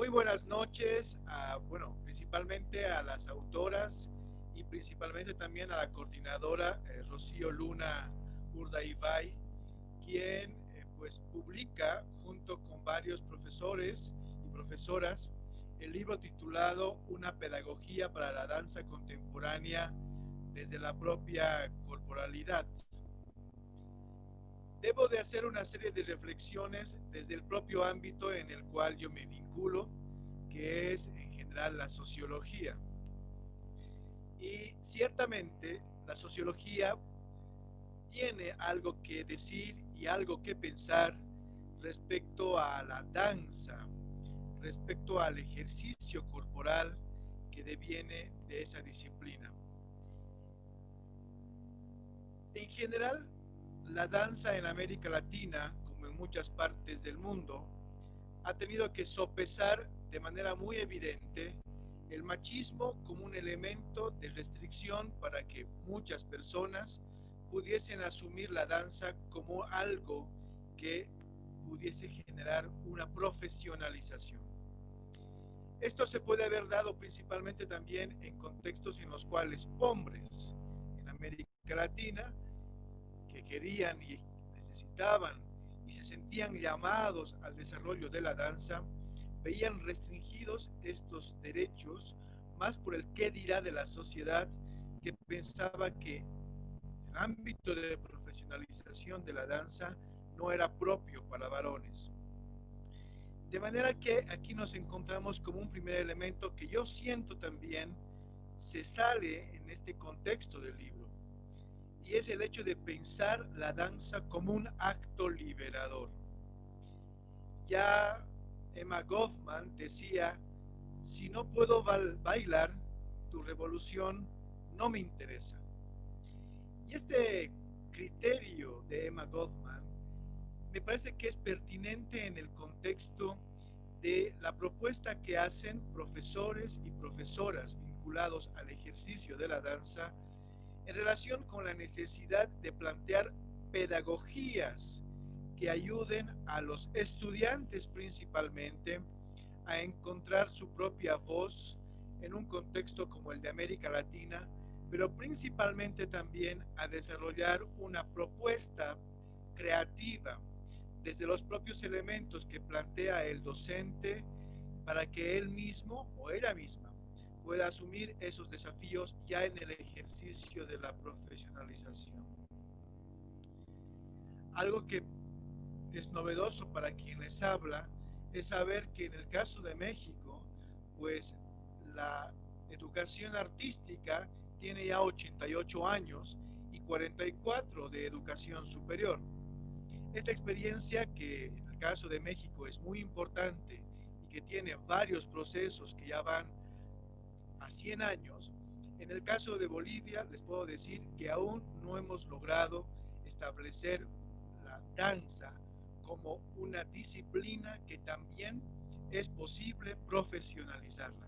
Muy buenas noches, bueno, principalmente a las autoras y principalmente también a la coordinadora Rocío Luna Urdaibai, quien pues publica junto con varios profesores y profesoras el libro titulado Una pedagogía para la danza contemporánea desde la propia corporalidad. Debo de hacer una serie de reflexiones desde el propio ámbito en el cual yo me vinculo, que es en general la sociología. Y ciertamente la sociología tiene algo que decir y algo que pensar respecto a la danza, respecto al ejercicio corporal que deviene de esa disciplina. En general, la danza en América Latina, como en muchas partes del mundo, ha tenido que sopesar de manera muy evidente el machismo como un elemento de restricción para que muchas personas pudiesen asumir la danza como algo que pudiese generar una profesionalización. Esto se puede haber dado principalmente también en contextos en los cuales hombres en América Latina que querían y necesitaban y se sentían llamados al desarrollo de la danza, veían restringidos estos derechos más por el qué dirá de la sociedad, que pensaba que el ámbito de profesionalización de la danza no era propio para varones. De manera que aquí nos encontramos como un primer elemento que yo siento también se sale en este contexto del libro, y es el hecho de pensar la danza como un acto liberador. Ya Emma Goffman decía, si no puedo bailar, tu revolución no me interesa. Y este criterio de Emma Goffman me parece que es pertinente en el contexto de la propuesta que hacen profesores y profesoras vinculados al ejercicio de la danza en relación con la necesidad de plantear pedagogías que ayuden a los estudiantes principalmente a encontrar su propia voz en un contexto como el de América Latina, pero principalmente también a desarrollar una propuesta creativa desde los propios elementos que plantea el docente para que él mismo o ella misma pueda asumir esos desafíos ya en el ejercicio de la profesionalización. Algo que es novedoso para quien les habla es saber que en el caso de México, pues la educación artística tiene ya 88 años y 44 de educación superior. Esta experiencia, que en el caso de México es muy importante y que tiene varios procesos que ya van a 100 años, en el caso de Bolivia les puedo decir que aún no hemos logrado establecer la danza como una disciplina que también es posible profesionalizarla.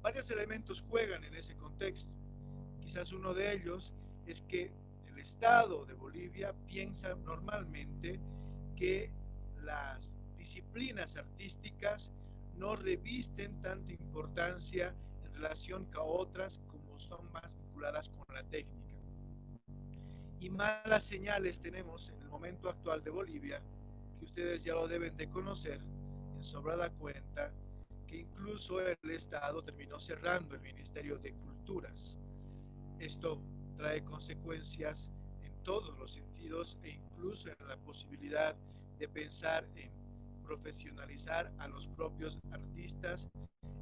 Varios elementos juegan en ese contexto. Quizás uno de ellos es que el Estado de Bolivia piensa normalmente que las disciplinas artísticas no revisten tanta importancia en relación a otras como son más vinculadas con la técnica. Y malas señales tenemos en el momento actual de Bolivia, que ustedes ya lo deben de conocer en sobrada cuenta, que incluso el Estado terminó cerrando el Ministerio de Culturas. Esto trae consecuencias en todos los sentidos e incluso en la posibilidad de pensar en profesionalizar a los propios artistas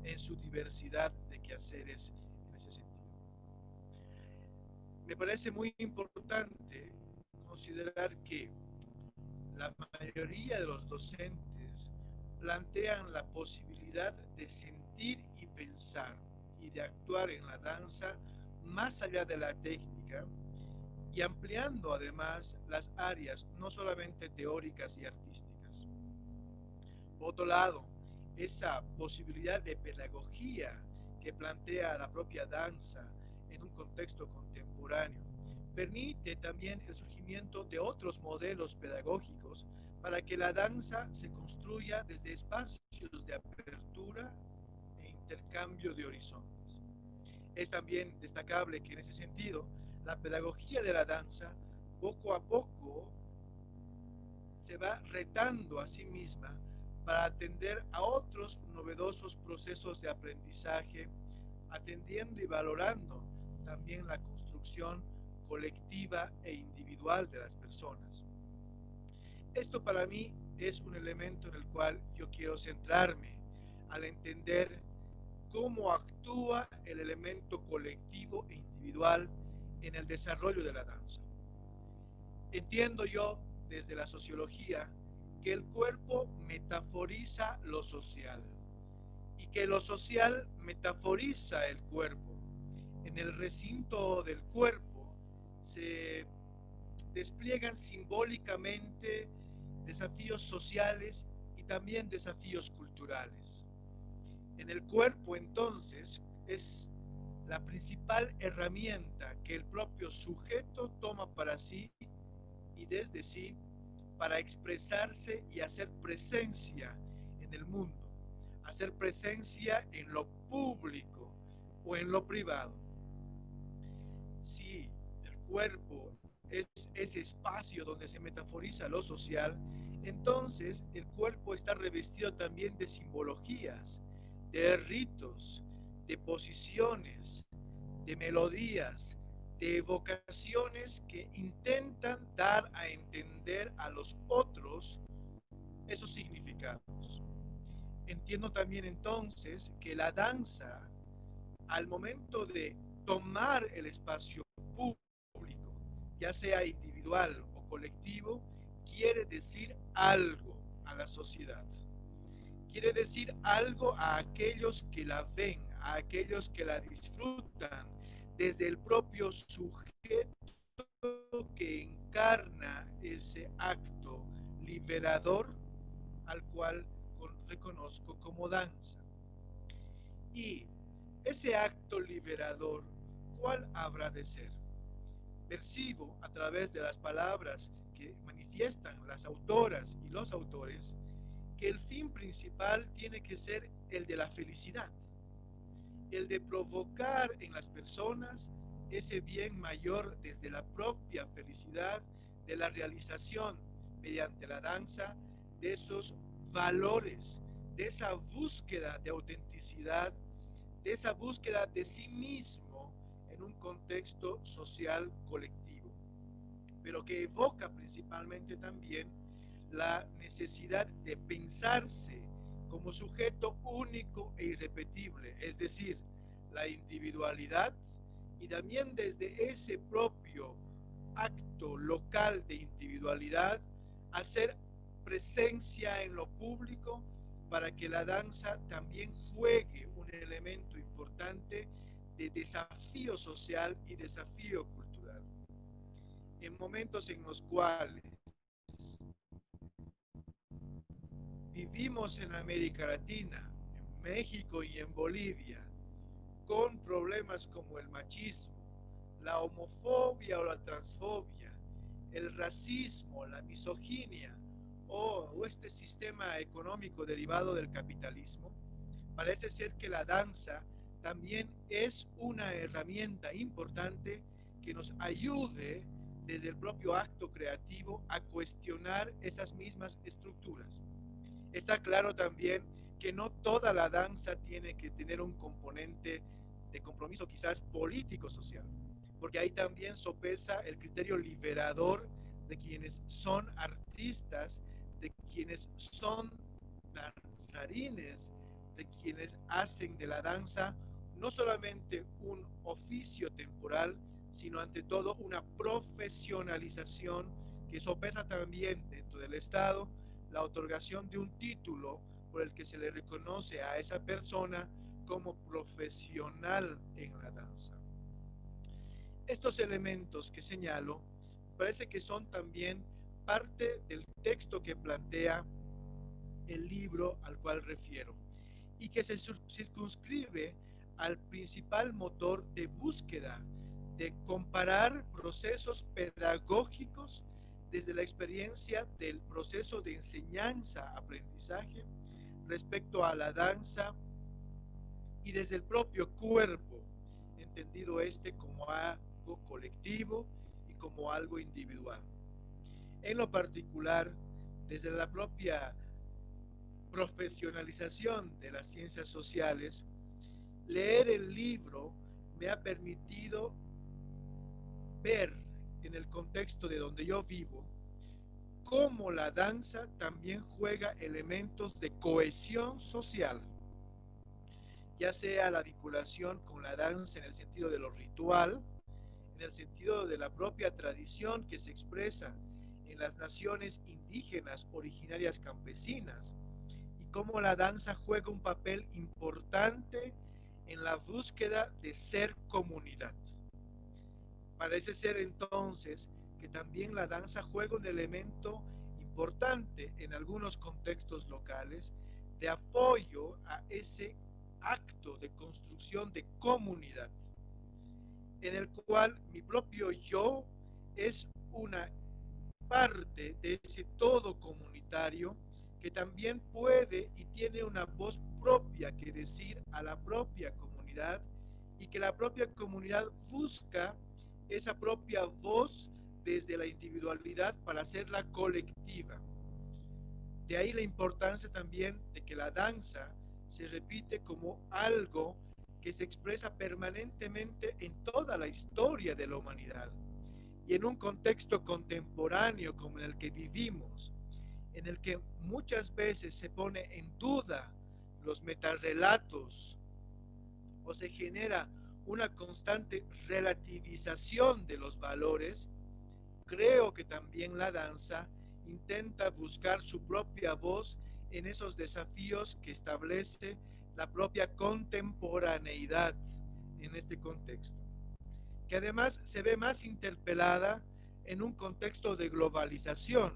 en su diversidad de quehaceres en ese sentido. Me parece muy importante considerar que la mayoría de los docentes plantean la posibilidad de sentir y pensar y de actuar en la danza más allá de la técnica y ampliando además las áreas no solamente teóricas y artísticas. Por otro lado, esa posibilidad de pedagogía que plantea la propia danza en un contexto contemporáneo permite también el surgimiento de otros modelos pedagógicos para que la danza se construya desde espacios de apertura e intercambio de horizontes. Es también destacable que en ese sentido la pedagogía de la danza poco a poco se va retando a sí misma para atender a otros novedosos procesos de aprendizaje, atendiendo y valorando también la construcción colectiva e individual de las personas. Esto para mí es un elemento en el cual yo quiero centrarme al entender cómo actúa el elemento colectivo e individual en el desarrollo de la danza. Entiendo yo desde la sociología que el cuerpo metaforiza lo social y que lo social metaforiza el cuerpo. En el recinto del cuerpo se despliegan simbólicamente desafíos sociales y también desafíos culturales. En el cuerpo, entonces, es la principal herramienta que el propio sujeto toma para sí y desde sí para expresarse y hacer presencia en el mundo, hacer presencia en lo público o en lo privado. Si el cuerpo es ese espacio donde se metaforiza lo social, entonces el cuerpo está revestido también de simbologías, de ritos, de posiciones, de melodías, de evocaciones que intentan dar a entender a los otros esos significados. Entiendo también entonces que la danza, al momento de tomar el espacio público, ya sea individual o colectivo, quiere decir algo a la sociedad. Quiere decir algo a aquellos que la ven, a aquellos que la disfrutan, desde el propio sujeto que encarna ese acto liberador al cual reconozco como danza. Y ese acto liberador, ¿cuál habrá de ser? Percibo a través de las palabras que manifiestan las autoras y los autores que el fin principal tiene que ser el de la felicidad, el de provocar en las personas ese bien mayor desde la propia felicidad de la realización mediante la danza de esos valores, de esa búsqueda de autenticidad, de esa búsqueda de sí mismo en un contexto social colectivo, pero que evoca principalmente también la necesidad de pensarse como sujeto único e irrepetible, es decir, la individualidad, y también desde ese propio acto local de individualidad hacer presencia en lo público para que la danza también juegue un elemento importante de desafío social y desafío cultural. En momentos en los cuales vivimos en América Latina, en México y en Bolivia, con problemas como el machismo, la homofobia o la transfobia, el racismo, la misoginia o este sistema económico derivado del capitalismo, parece ser que la danza también es una herramienta importante que nos ayude desde el propio acto creativo a cuestionar esas mismas estructuras. Está claro también que no toda la danza tiene que tener un componente de compromiso quizás político-social, porque ahí también sopesa el criterio liberador de quienes son artistas, de quienes son danzarines, de quienes hacen de la danza no solamente un oficio temporal, sino ante todo una profesionalización que sopesa también dentro del Estado la otorgación de un título por el que se le reconoce a esa persona como profesional en la danza. Estos elementos que señalo parece que son también parte del texto que plantea el libro al cual refiero y que se circunscribe al principal motor de búsqueda de comparar procesos pedagógicos desde la experiencia del proceso de enseñanza-aprendizaje respecto a la danza y desde el propio cuerpo, entendido este como algo colectivo y como algo individual. En lo particular, desde la propia profesionalización de las ciencias sociales, leer el libro me ha permitido ver en el contexto de donde yo vivo cómo la danza también juega elementos de cohesión social, ya sea la vinculación con la danza en el sentido de lo ritual, en el sentido de la propia tradición que se expresa en las naciones indígenas originarias campesinas, y cómo la danza juega un papel importante en la búsqueda de ser comunidad. Parece ser entonces que también la danza juega un elemento importante en algunos contextos locales de apoyo a ese acto de construcción de comunidad, en el cual mi propio yo es una parte de ese todo comunitario que también puede y tiene una voz propia que decir a la propia comunidad, y que la propia comunidad busca esa propia voz desde la individualidad para hacerla colectiva. De ahí la importancia también de que la danza se repite como algo que se expresa permanentemente en toda la historia de la humanidad, y en un contexto contemporáneo como en el que vivimos, en el que muchas veces se pone en duda los metarrelatos o se genera una constante relativización de los valores, creo que también la danza intenta buscar su propia voz en esos desafíos que establece la propia contemporaneidad en este contexto, que además se ve más interpelada en un contexto de globalización,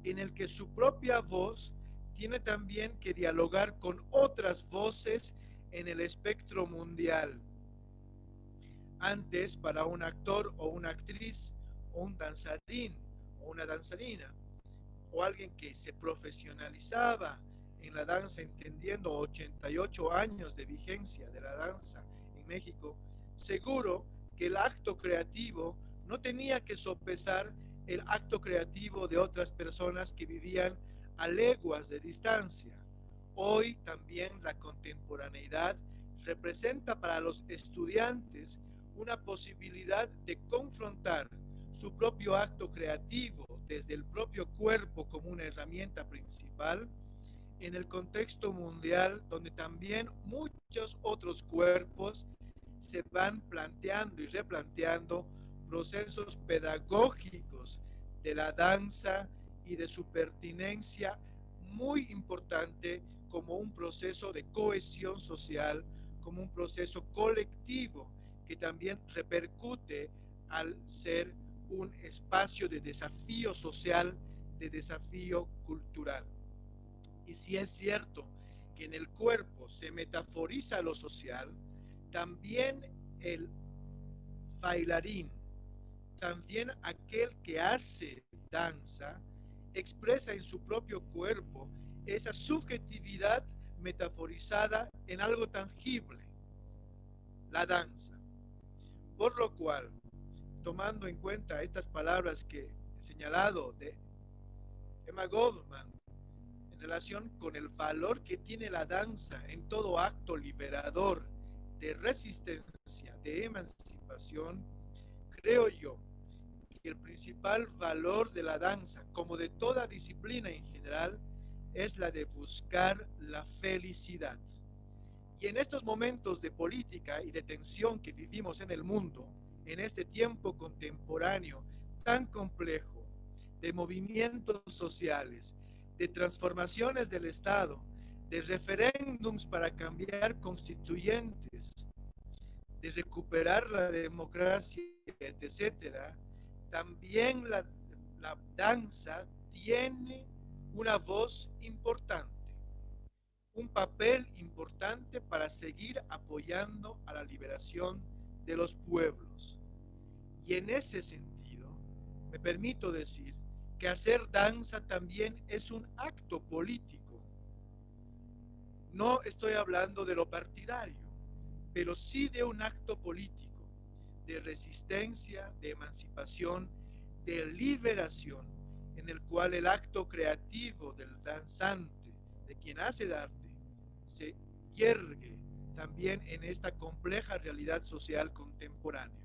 en el que su propia voz tiene también que dialogar con otras voces en el espectro mundial. Antes, para un actor o una actriz, o un danzarín o una danzarina, o alguien que se profesionalizaba en la danza, entendiendo 88 años de vigencia de la danza en México, seguro que el acto creativo no tenía que sopesar el acto creativo de otras personas que vivían a leguas de distancia. Hoy también la contemporaneidad representa para los estudiantes una posibilidad de confrontar su propio acto creativo desde el propio cuerpo como una herramienta principal en el contexto mundial, donde también muchos otros cuerpos se van planteando y replanteando procesos pedagógicos de la danza y de su pertinencia muy importante como un proceso de cohesión social, como un proceso colectivo que también repercute al ser un espacio de desafío social, de desafío cultural. Y si es cierto que en el cuerpo se metaforiza lo social, también el bailarín, también aquel que hace danza, expresa en su propio cuerpo esa subjetividad metaforizada en algo tangible, la danza. Por lo cual, tomando en cuenta estas palabras que he señalado de Emma Goldman en relación con el valor que tiene la danza en todo acto liberador de resistencia, de emancipación, creo yo que el principal valor de la danza, como de toda disciplina en general, es la de buscar la felicidad. Y en estos momentos de política y de tensión que vivimos en el mundo, en este tiempo contemporáneo tan complejo, de movimientos sociales, de transformaciones del Estado, de referéndums para cambiar constituyentes, de recuperar la democracia, etcétera, también la danza tiene una voz importante, un papel importante para seguir apoyando a la liberación de los pueblos. Y en ese sentido, me permito decir que hacer danza también es un acto político. No estoy hablando de lo partidario, pero sí de un acto político, de resistencia, de emancipación, de liberación, en el cual el acto creativo del danzante, de quien hace el arte, se yergue también en esta compleja realidad social contemporánea.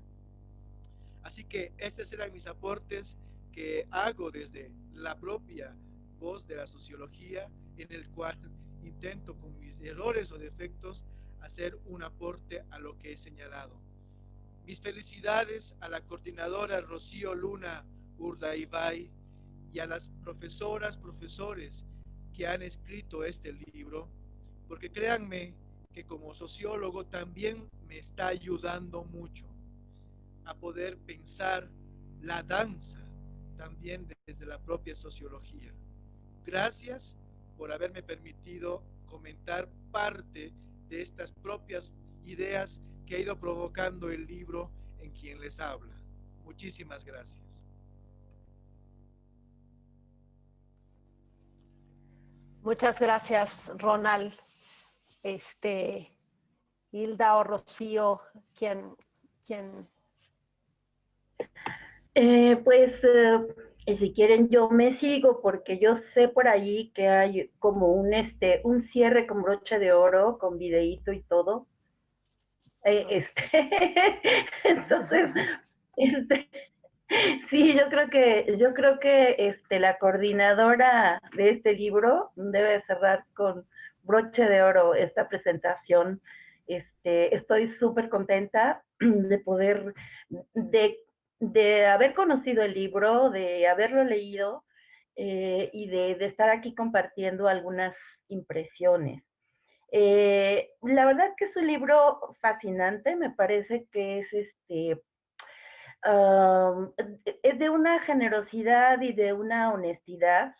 Así que estos eran mis aportes que hago desde la propia voz de la sociología, en el cual intento con mis errores o defectos hacer un aporte a lo que he señalado. Mis felicidades a la coordinadora Rocío Luna Urdaibai y a las profesoras, profesores que han escrito este libro, porque créanme que como sociólogo también me está ayudando mucho a poder pensar la danza también desde la propia sociología. Gracias por haberme permitido comentar parte de estas propias ideas que ha ido provocando el libro en quien les habla. Muchísimas gracias. Muchas gracias, Ronald. Hilda o Rocío, ¿quién? Si quieren yo me sigo porque yo sé por allí que hay como un cierre con broche de oro, con videíto y todo. Entonces, este, sí, yo creo que la coordinadora de este libro debe cerrar con broche de oro esta presentación. Estoy súper contenta de poder, de, de haber conocido el libro, de haberlo leído y de estar aquí compartiendo algunas impresiones. La verdad que es un libro fascinante, me parece que es de una generosidad y de una honestidad.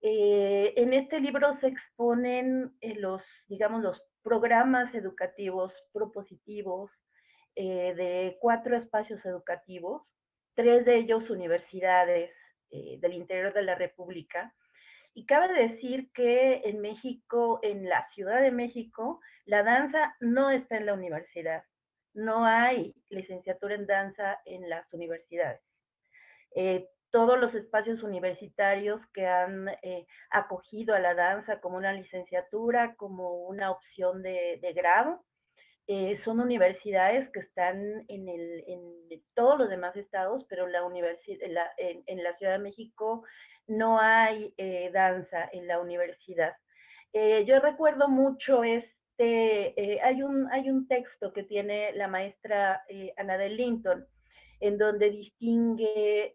En este libro se exponen digamos, los programas educativos propositivos de 4 espacios educativos, 3 de ellos universidades del interior de la República. Y cabe decir que en México, en la Ciudad de México, la danza no está en la universidad. No hay licenciatura en danza en las universidades. Todos los espacios universitarios que han acogido a la danza como una licenciatura, como una opción de grado, son universidades que están en todos los demás estados, pero en la Ciudad de México no hay danza en la universidad. Yo recuerdo mucho hay un texto que tiene la maestra Ana de Linton, en donde distingue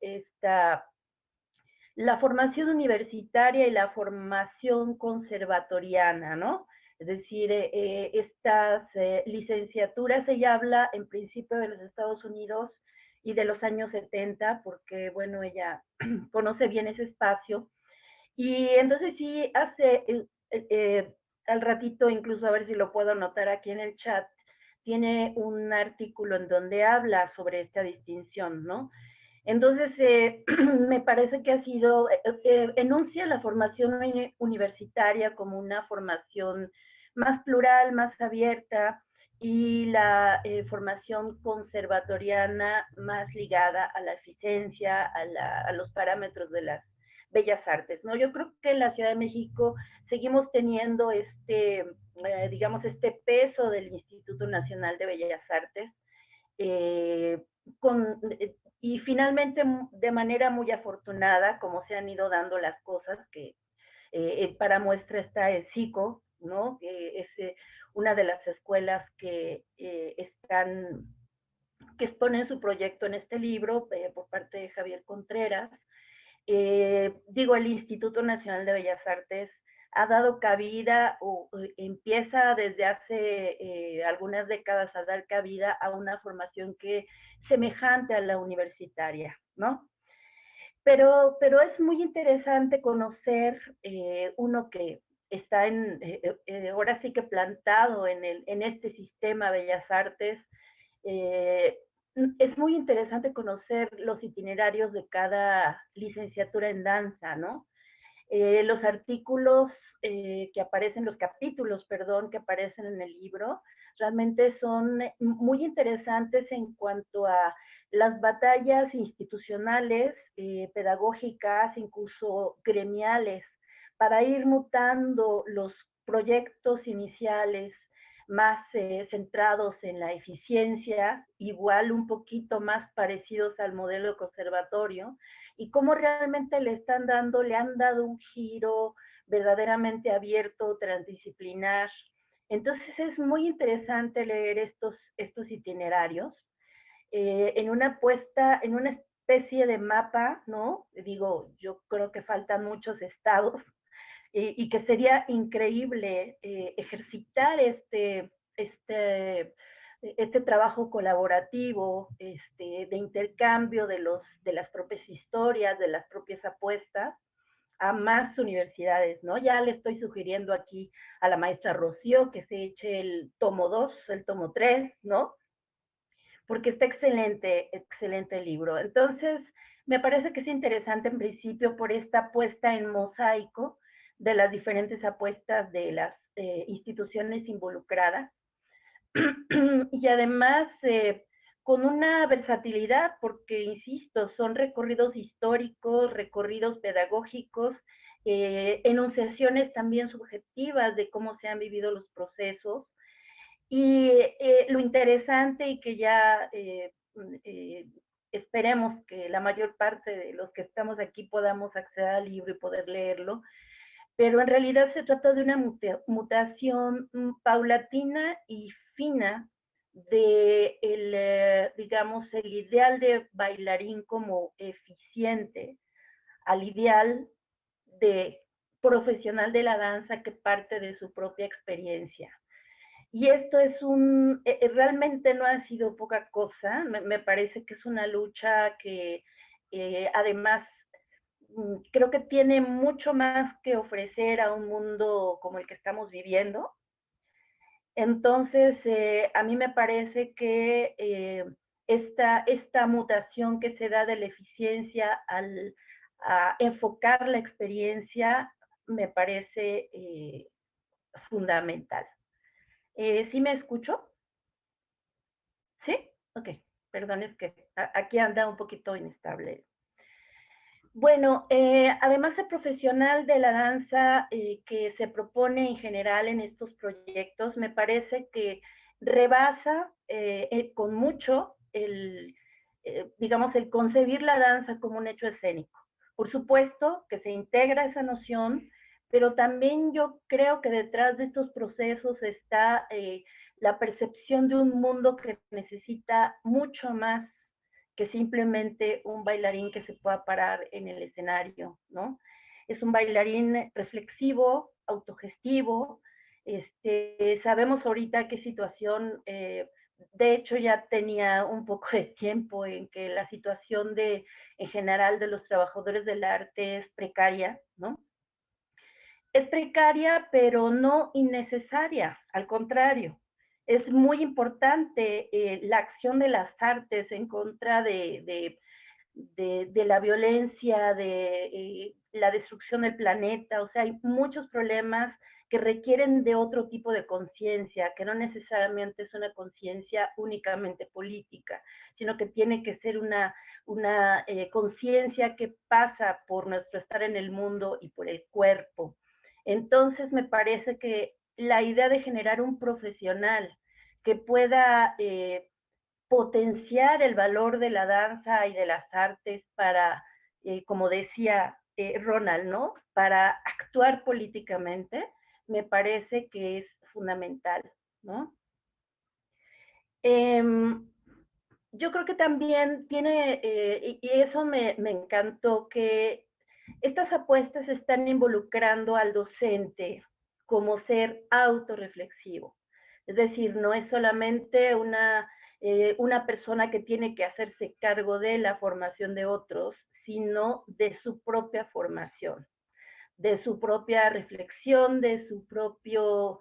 la formación universitaria y la formación conservatoriana, ¿no? Es decir, estas licenciaturas, ella habla en principio de los Estados Unidos y de los años 70, porque, bueno, ella conoce bien ese espacio. Y entonces sí hace, al ratito, incluso a ver si lo puedo anotar aquí en el chat, tiene un artículo en donde habla sobre esta distinción, ¿no? Entonces, me parece que enuncia la formación universitaria como una formación más plural, más abierta, y la formación conservatoriana más ligada a la eficiencia, a los parámetros de las bellas artes, ¿no? Yo creo que en la Ciudad de México seguimos teniendo digamos, este peso del Instituto Nacional de Bellas Artes, eh, con, y finalmente de manera muy afortunada, como se han ido dando las cosas, que para muestra está el SICO, ¿no? Que es una de las escuelas que que exponen su proyecto en este libro por parte de Javier Contreras. Digo, el Instituto Nacional de Bellas Artes ha dado cabida o empieza desde hace algunas décadas a dar cabida a una formación que semejante a la universitaria, ¿no? Pero es muy interesante conocer uno que está ahora sí que plantado en este sistema Bellas Artes, es muy interesante conocer los itinerarios de cada licenciatura en danza, ¿no? Los artículos que aparecen, los capítulos, perdón, que aparecen en el libro, realmente son muy interesantes en cuanto a las batallas institucionales, pedagógicas, incluso gremiales, para ir mutando los proyectos iniciales más centrados en la eficiencia, igual un poquito más parecidos al modelo conservatorio, y cómo realmente le han dado un giro verdaderamente abierto, transdisciplinar. Entonces es muy interesante leer estos itinerarios en una puesta, en una especie de mapa, ¿no? Digo, yo creo que faltan muchos estados y que sería increíble ejercitar este trabajo colaborativo, de intercambio de las propias historias, de las propias apuestas, a más universidades, ¿no? Ya le estoy sugiriendo aquí a la maestra Rocío que se eche el tomo 2, el tomo 3, ¿no? Porque está excelente, excelente el libro. Entonces, me parece que es interesante en principio por esta puesta en mosaico de las diferentes apuestas de las instituciones involucradas y además con una versatilidad, porque, insisto, son recorridos históricos, recorridos pedagógicos, enunciaciones también subjetivas de cómo se han vivido los procesos. Y lo interesante y que ya esperemos que la mayor parte de los que estamos aquí podamos acceder al libro y poder leerlo, pero en realidad se trata de una mutación paulatina y fina de digamos, el ideal de bailarín como eficiente al ideal de profesional de la danza que parte de su propia experiencia. Y esto es realmente no ha sido poca cosa, me parece que es una lucha que además creo que tiene mucho más que ofrecer a un mundo como el que estamos viviendo. Entonces, a mí me parece que esta mutación que se da de la eficiencia a enfocar la experiencia me parece fundamental. ¿Sí me escucho? ¿Sí? Ok, perdón, es que aquí anda un poquito inestable. Bueno, además de profesional de la danza que se propone en general en estos proyectos, me parece que rebasa con mucho digamos, el concebir la danza como un hecho escénico. Por supuesto que se integra esa noción, pero también yo creo que detrás de estos procesos está la percepción de un mundo que necesita mucho más que simplemente un bailarín que se pueda parar en el escenario, ¿no? Es un bailarín reflexivo, autogestivo. Sabemos ahorita qué situación, de hecho ya tenía un poco de tiempo en que la situación en general de los trabajadores del arte es precaria, ¿no? Es precaria, pero no innecesaria, al contrario. Es muy importante la acción de las artes en contra de la violencia, de la destrucción del planeta. O sea, hay muchos problemas que requieren de otro tipo de conciencia, que no necesariamente es una conciencia únicamente política, sino que tiene que ser una conciencia que pasa por nuestro estar en el mundo y por el cuerpo. Entonces me parece que la idea de generar un profesional que pueda potenciar el valor de la danza y de las artes para, como decía Ronald, ¿no? Para actuar políticamente, me parece que es fundamental, ¿no? Yo creo que también tiene, y eso me encantó, que estas apuestas están involucrando al docente como ser autorreflexivo. Es decir, no es solamente una persona que tiene que hacerse cargo de la formación de otros, sino de su propia formación. de su propia reflexión, de su propio,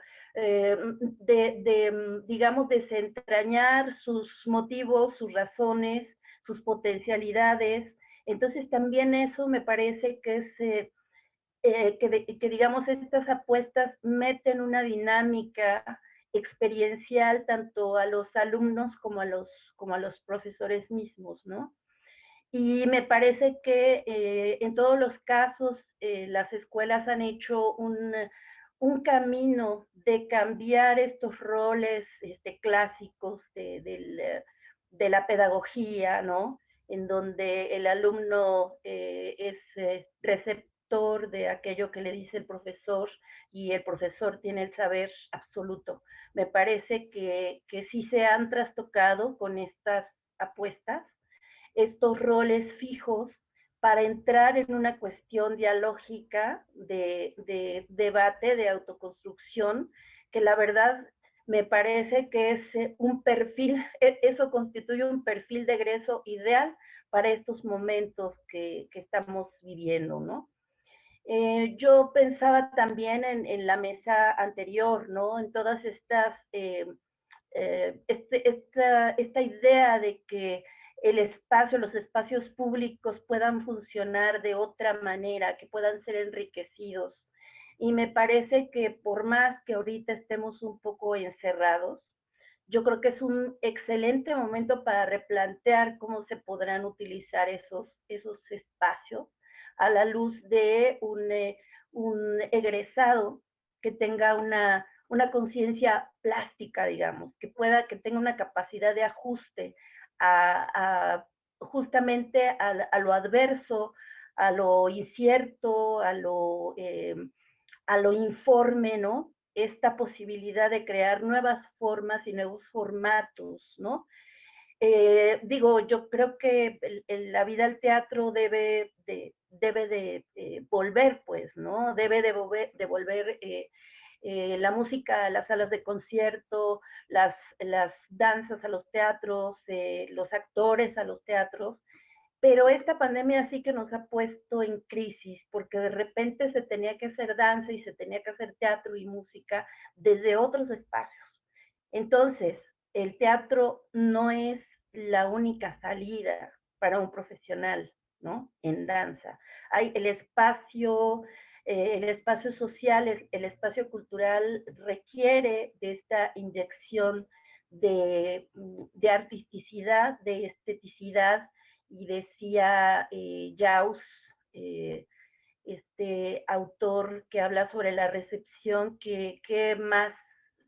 digamos, desentrañar sus motivos, sus razones, sus potencialidades. Entonces también eso me parece que es, que digamos estas apuestas meten una dinámica experiencial tanto a los alumnos como a los profesores mismos, ¿no? Y me parece que en todos los casos las escuelas han hecho un camino de cambiar estos roles clásicos de la pedagogía, ¿no? En donde el alumno es receptor de aquello que le dice el profesor y el profesor tiene el saber absoluto. Me parece que sí se han trastocado con estas apuestas estos roles fijos para entrar en una cuestión dialógica de debate, de autoconstrucción, que la verdad me parece que es un perfil, eso constituye un perfil de egreso ideal para estos momentos que estamos viviendo, ¿no? Yo pensaba también en la mesa anterior, ¿no? En todas estas, esta idea de que el espacio, los espacios públicos puedan funcionar de otra manera, que puedan ser enriquecidos. Y me parece que por más que ahorita estemos un poco encerrados, yo creo que es un excelente momento para replantear cómo se podrán utilizar esos espacios a la luz de un egresado que tenga una conciencia plástica, digamos, que tenga una capacidad de ajuste justamente a lo adverso, a lo incierto, a lo informe, ¿no? Esta posibilidad de crear nuevas formas y nuevos formatos, ¿no? Digo, yo creo que la vida al teatro debe de volver, pues, ¿no? Debe de volver la música a las salas de concierto, las danzas a los teatros, los actores a los teatros, pero esta pandemia sí que nos ha puesto en crisis, porque de repente se tenía que hacer danza y se tenía que hacer teatro y música desde otros espacios. Entonces, el teatro no es la única salida para un profesional, ¿no? En danza. Hay el espacio social, el espacio cultural requiere de esta inyección de artisticidad, de esteticidad, y decía Jaus, este autor que habla sobre la recepción, que más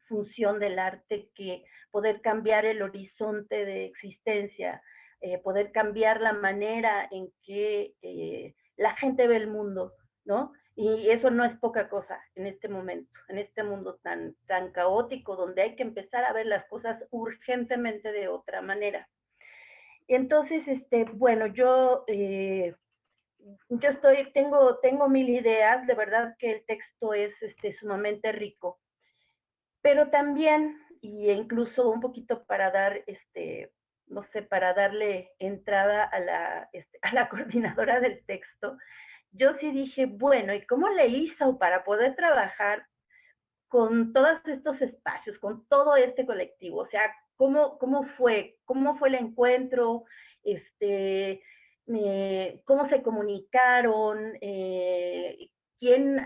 función del arte que poder cambiar el horizonte de existencia, poder cambiar la manera en que la gente ve el mundo, ¿no? Y eso no es poca cosa en este momento, en este mundo tan caótico, donde hay que empezar a ver las cosas urgentemente de otra manera. Entonces, bueno, yo tengo mil ideas, de verdad que el texto es sumamente rico, pero también, y incluso un poquito para dar, no sé, para darle entrada a la coordinadora del texto, yo sí dije, bueno, ¿y cómo le hizo para poder trabajar con todos estos espacios, con todo este colectivo? O sea, ¿cómo fue el encuentro? ¿Cómo se comunicaron?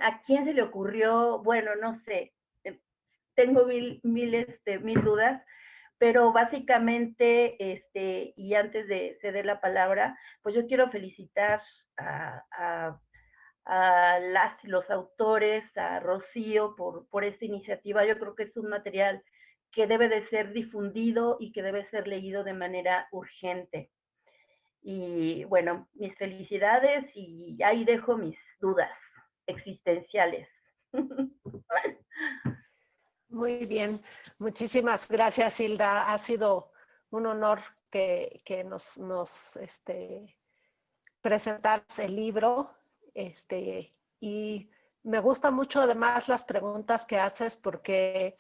¿A quién se le ocurrió? Bueno, no sé, tengo mil dudas, pero básicamente, y antes de ceder la palabra, pues yo quiero felicitar a los autores, a Rocío por esta iniciativa. Yo creo que es un material que debe de ser difundido y que debe ser leído de manera urgente. Y bueno, mis felicidades, y ahí dejo mis dudas existenciales. Muy bien, muchísimas gracias, Hilda. Ha sido un honor que nos presentaras el libro, y me gusta mucho además las preguntas que haces, porque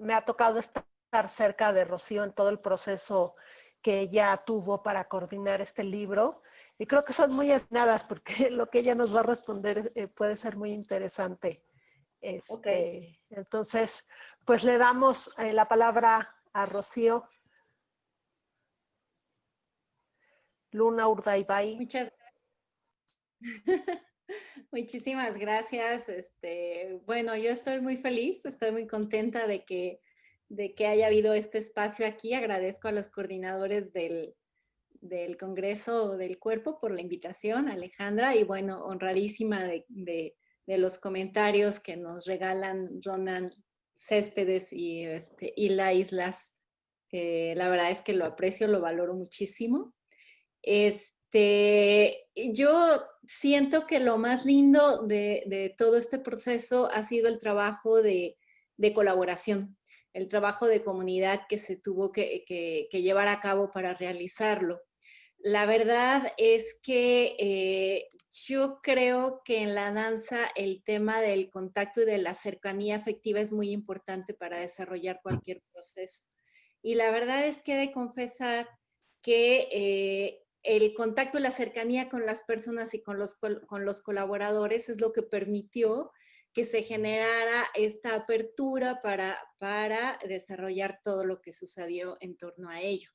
me ha tocado estar cerca de Rocío en todo el proceso que ella tuvo para coordinar este libro, Y creo que son muy atinadas porque lo que ella nos va a responder puede ser muy interesante. Entonces, pues le damos la palabra a Rocío Luna Urdaibai. Muchísimas gracias. Bueno, yo estoy muy feliz, estoy muy contenta de que haya habido este espacio aquí. Agradezco a los coordinadores del Congreso del Cuerpo por la invitación, Alejandra, y bueno, honradísima de los comentarios que nos regalan Ronan Céspedes y La Islas. La verdad es que lo aprecio, lo valoro muchísimo. Yo siento que lo más lindo de todo este proceso ha sido el trabajo de colaboración, el trabajo de comunidad que se tuvo que llevar a cabo para realizarlo. La verdad es que yo creo que en la danza el tema del contacto y de la cercanía afectiva es muy importante para desarrollar cualquier proceso. Y la verdad es que he de confesar que el contacto y la cercanía con las personas y con los colaboradores es lo que permitió que se generara esta apertura para desarrollar todo lo que sucedió en torno a ello.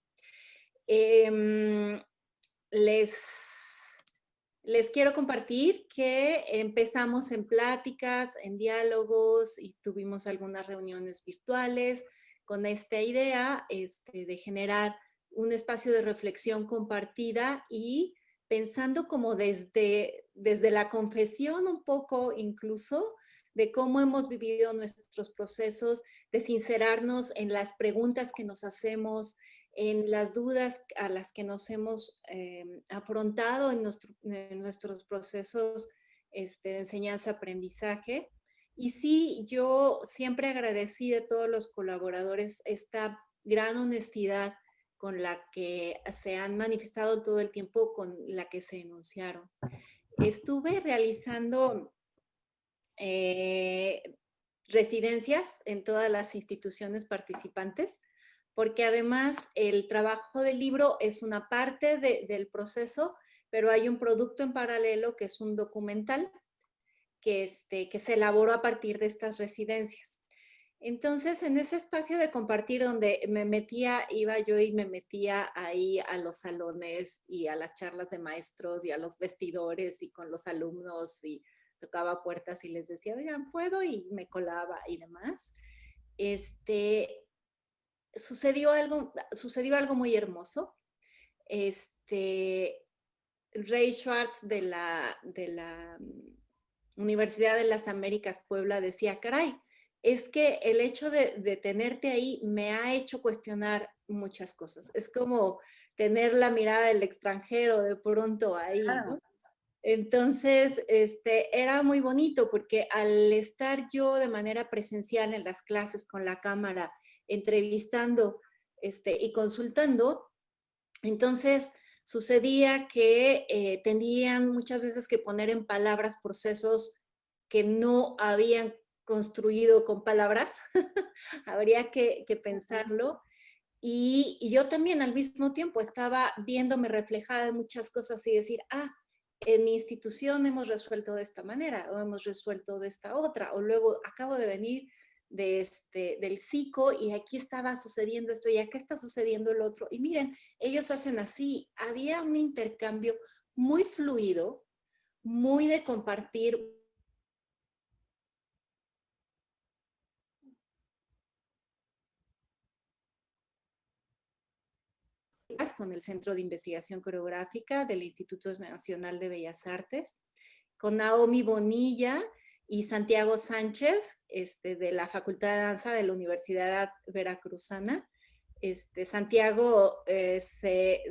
Les quiero compartir que empezamos en pláticas, en diálogos y tuvimos algunas reuniones virtuales con esta idea de generar un espacio de reflexión compartida y pensando como desde la confesión un poco incluso de cómo hemos vivido nuestros procesos, de sincerarnos en las preguntas que nos hacemos, en las dudas a las que nos hemos afrontado en nuestros procesos de enseñanza-aprendizaje. Y sí, yo siempre agradecí de todos los colaboradores esta gran honestidad con la que se han manifestado todo el tiempo, con la que se enunciaron. Estuve realizando residencias en todas las instituciones participantes, porque además el trabajo del libro es una parte del proceso, pero hay un producto en paralelo que es un documental que se elaboró a partir de estas residencias. Entonces, en ese espacio de compartir donde iba yo y me metía ahí a los salones y a las charlas de maestros y a los vestidores y con los alumnos y tocaba puertas y les decía, oigan, ¿puedo? Y me colaba y demás. Sucedió algo muy hermoso. Ray Schwartz de la Universidad de las Américas Puebla decía, caray, es que el hecho de tenerte ahí me ha hecho cuestionar muchas cosas. Es como tener la mirada del extranjero de pronto ahí, ¿no? Entonces, era muy bonito porque al estar yo de manera presencial en las clases con la cámara, entrevistando y consultando, entonces sucedía que tendrían muchas veces que poner en palabras procesos que no habían construido con palabras, habría que pensarlo. Y yo también al mismo tiempo estaba viéndome reflejada en muchas cosas y decir, en mi institución hemos resuelto de esta manera o hemos resuelto de esta otra, o luego acabo de venir del psico y aquí estaba sucediendo esto y acá está sucediendo el otro. Y miren, ellos hacen así. Había un intercambio muy fluido, muy de compartir. Con el Centro de Investigación Coreográfica del Instituto Nacional de Bellas Artes, con Naomi Bonilla y Santiago Sánchez, de la Facultad de Danza de la Universidad Veracruzana. Santiago se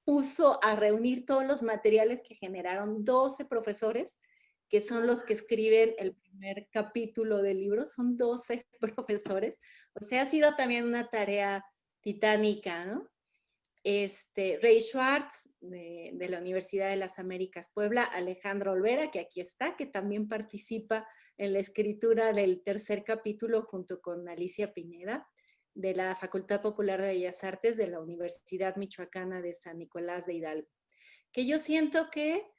puso a reunir todos los materiales que generaron 12 profesores, que son los que escriben el primer capítulo del libro, son 12 profesores. O sea, ha sido también una tarea titánica, ¿no? Ray Schwartz, de la Universidad de las Américas Puebla, Alejandra Olvera, que aquí está, que también participa en la escritura del tercer capítulo junto con Alicia Pineda, de la Facultad Popular de Bellas Artes de la Universidad Michoacana de San Nicolás de Hidalgo, que yo siento que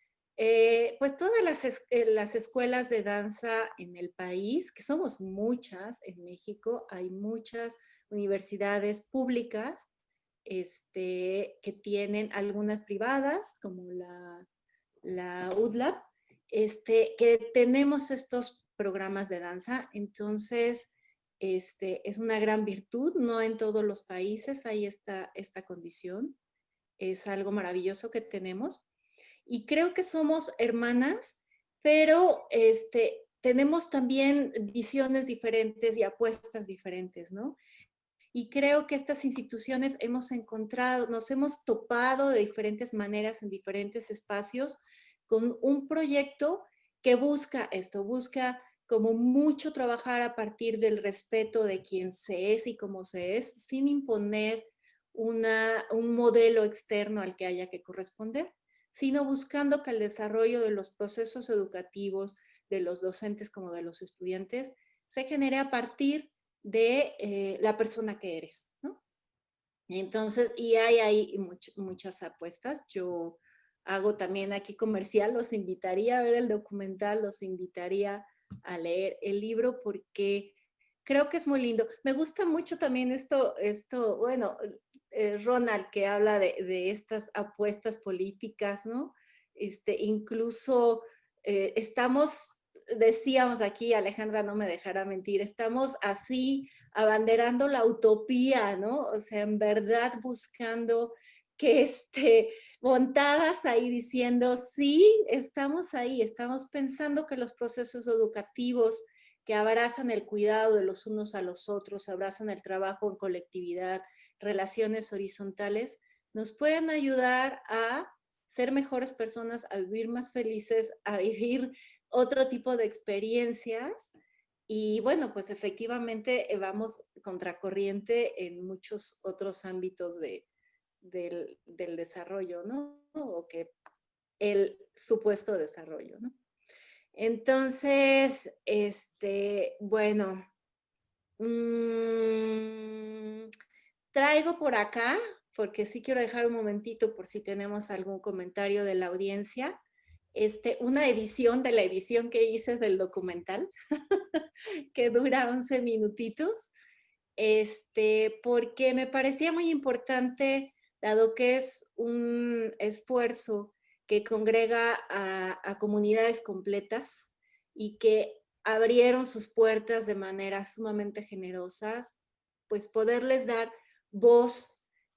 pues todas las escuelas de danza en el país, que somos muchas en México, hay muchas universidades públicas que tienen algunas privadas, como la UDLAP, que tenemos estos programas de danza. Entonces, es una gran virtud, no en todos los países hay esta condición, es algo maravilloso que tenemos. Y creo que somos hermanas, pero tenemos también visiones diferentes y apuestas diferentes, ¿no? Y creo que estas instituciones nos hemos topado de diferentes maneras en diferentes espacios con un proyecto que busca esto, busca como mucho trabajar a partir del respeto de quién se es y cómo se es, sin imponer un modelo externo al que haya que corresponder, sino buscando que el desarrollo de los procesos educativos de los docentes como de los estudiantes se genere a partir de la persona que eres, ¿no? Entonces, y hay ahí muchas apuestas. Yo hago también aquí comercial, los invitaría a ver el documental, los invitaría a leer el libro porque creo que es muy lindo. Me gusta mucho también esto bueno, Ronald, que habla de estas apuestas políticas, ¿no? Incluso decíamos aquí, Alejandra no me dejará mentir, estamos así abanderando la utopía, ¿no? O sea, en verdad buscando que montadas ahí diciendo, sí, estamos ahí, estamos pensando que los procesos educativos que abrazan el cuidado de los unos a los otros, abrazan el trabajo en colectividad, relaciones horizontales, nos pueden ayudar a ser mejores personas, a vivir más felices, a vivir otro tipo de experiencias. Y bueno, pues efectivamente vamos contracorriente en muchos otros ámbitos del desarrollo, ¿no? O que el supuesto desarrollo, ¿no? Entonces, bueno, traigo por acá, porque sí quiero dejar un momentito por si tenemos algún comentario de la audiencia, una edición de la edición que hice del documental, que dura 11 minutitos, porque me parecía muy importante, dado que es un esfuerzo que congrega a comunidades completas y que abrieron sus puertas de manera sumamente generosas, pues poderles dar voz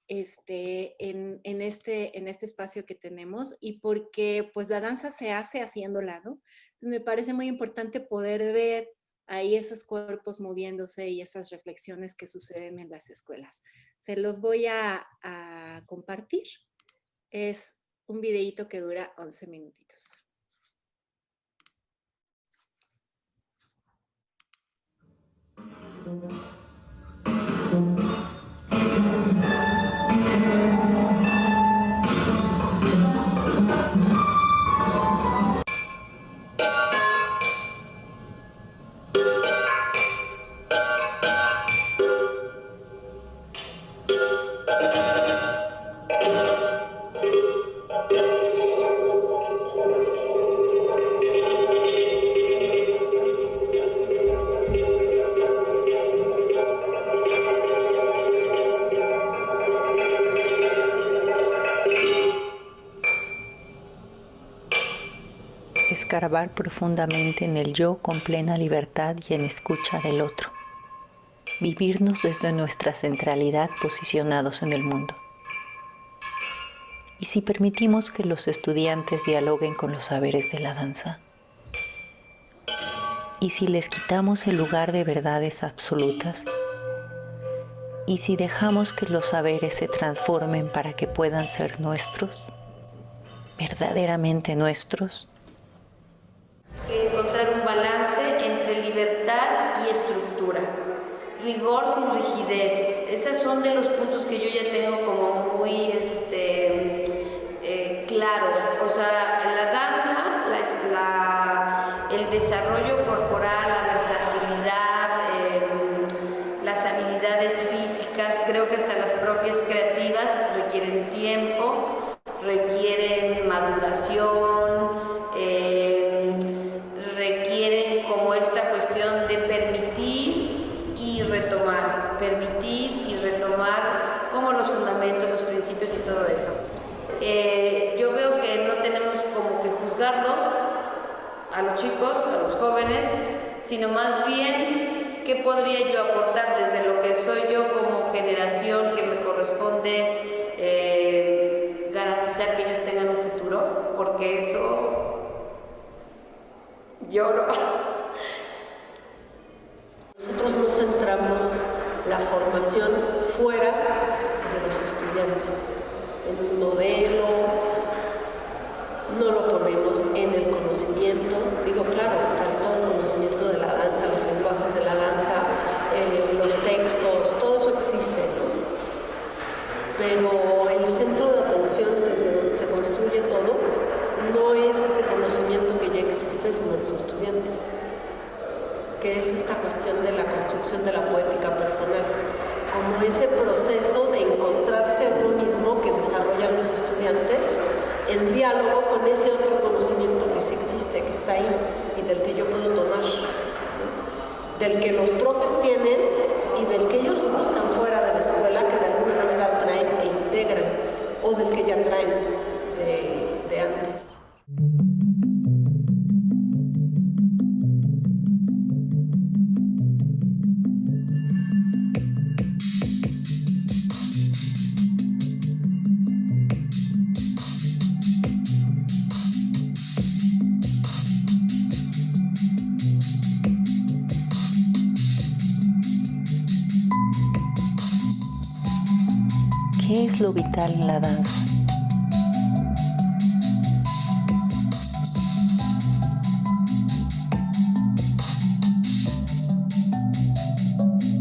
en este espacio que tenemos, y porque pues la danza se hace haciéndola, ¿no? Me parece muy importante poder ver ahí esos cuerpos moviéndose y esas reflexiones que suceden en las escuelas. Se los voy a compartir. Es un videíto que dura 11 minutitos. Escarbar profundamente en el yo con plena libertad y en escucha del otro. Vivirnos desde nuestra centralidad posicionados en el mundo. ¿Y si permitimos que los estudiantes dialoguen con los saberes de la danza? ¿Y si les quitamos el lugar de verdades absolutas? ¿Y si dejamos que los saberes se transformen para que puedan ser nuestros? ¿Verdaderamente nuestros? Encontrar un balance entre libertad y estructura, rigor sin rigidez. Esos son de los puntos que yo ya tengo como muy claros. O sea, en la danza, el desarrollo corporal, la versatilidad, las habilidades físicas, creo que hasta las propias creativas requieren tiempo, requieren maduración, requieren como esta cuestión de permitir y retomar como los fundamentos, los principios y todo eso. Yo veo que no tenemos como que juzgarlos a los chicos, a los jóvenes, sino más bien qué podría yo aportar desde lo que soy yo como generación que me corresponde garantizar que ellos tengan un futuro, porque eso lloro. Nosotros no centramos la formación fuera de los estudiantes, en un modelo, no lo ponemos en el conocimiento. Digo, claro, está todo el conocimiento de la danza, los lenguajes de la danza, los textos, todo eso existe, ¿no? Pero el centro de atención desde donde se construye todo no es ese conocimiento que ya existe, sino los estudiantes, que es esta cuestión de la construcción de la poética personal, como ese proceso de encontrarse a uno mismo que desarrollan los estudiantes en diálogo con ese otro conocimiento que sí existe, que está ahí y del que yo puedo tomar, ¿no? Del que los profes tienen y del que ellos buscan fuera de la escuela, que de alguna manera traen e integran, o del que ya traen de antes. ¿Qué es lo vital en la danza?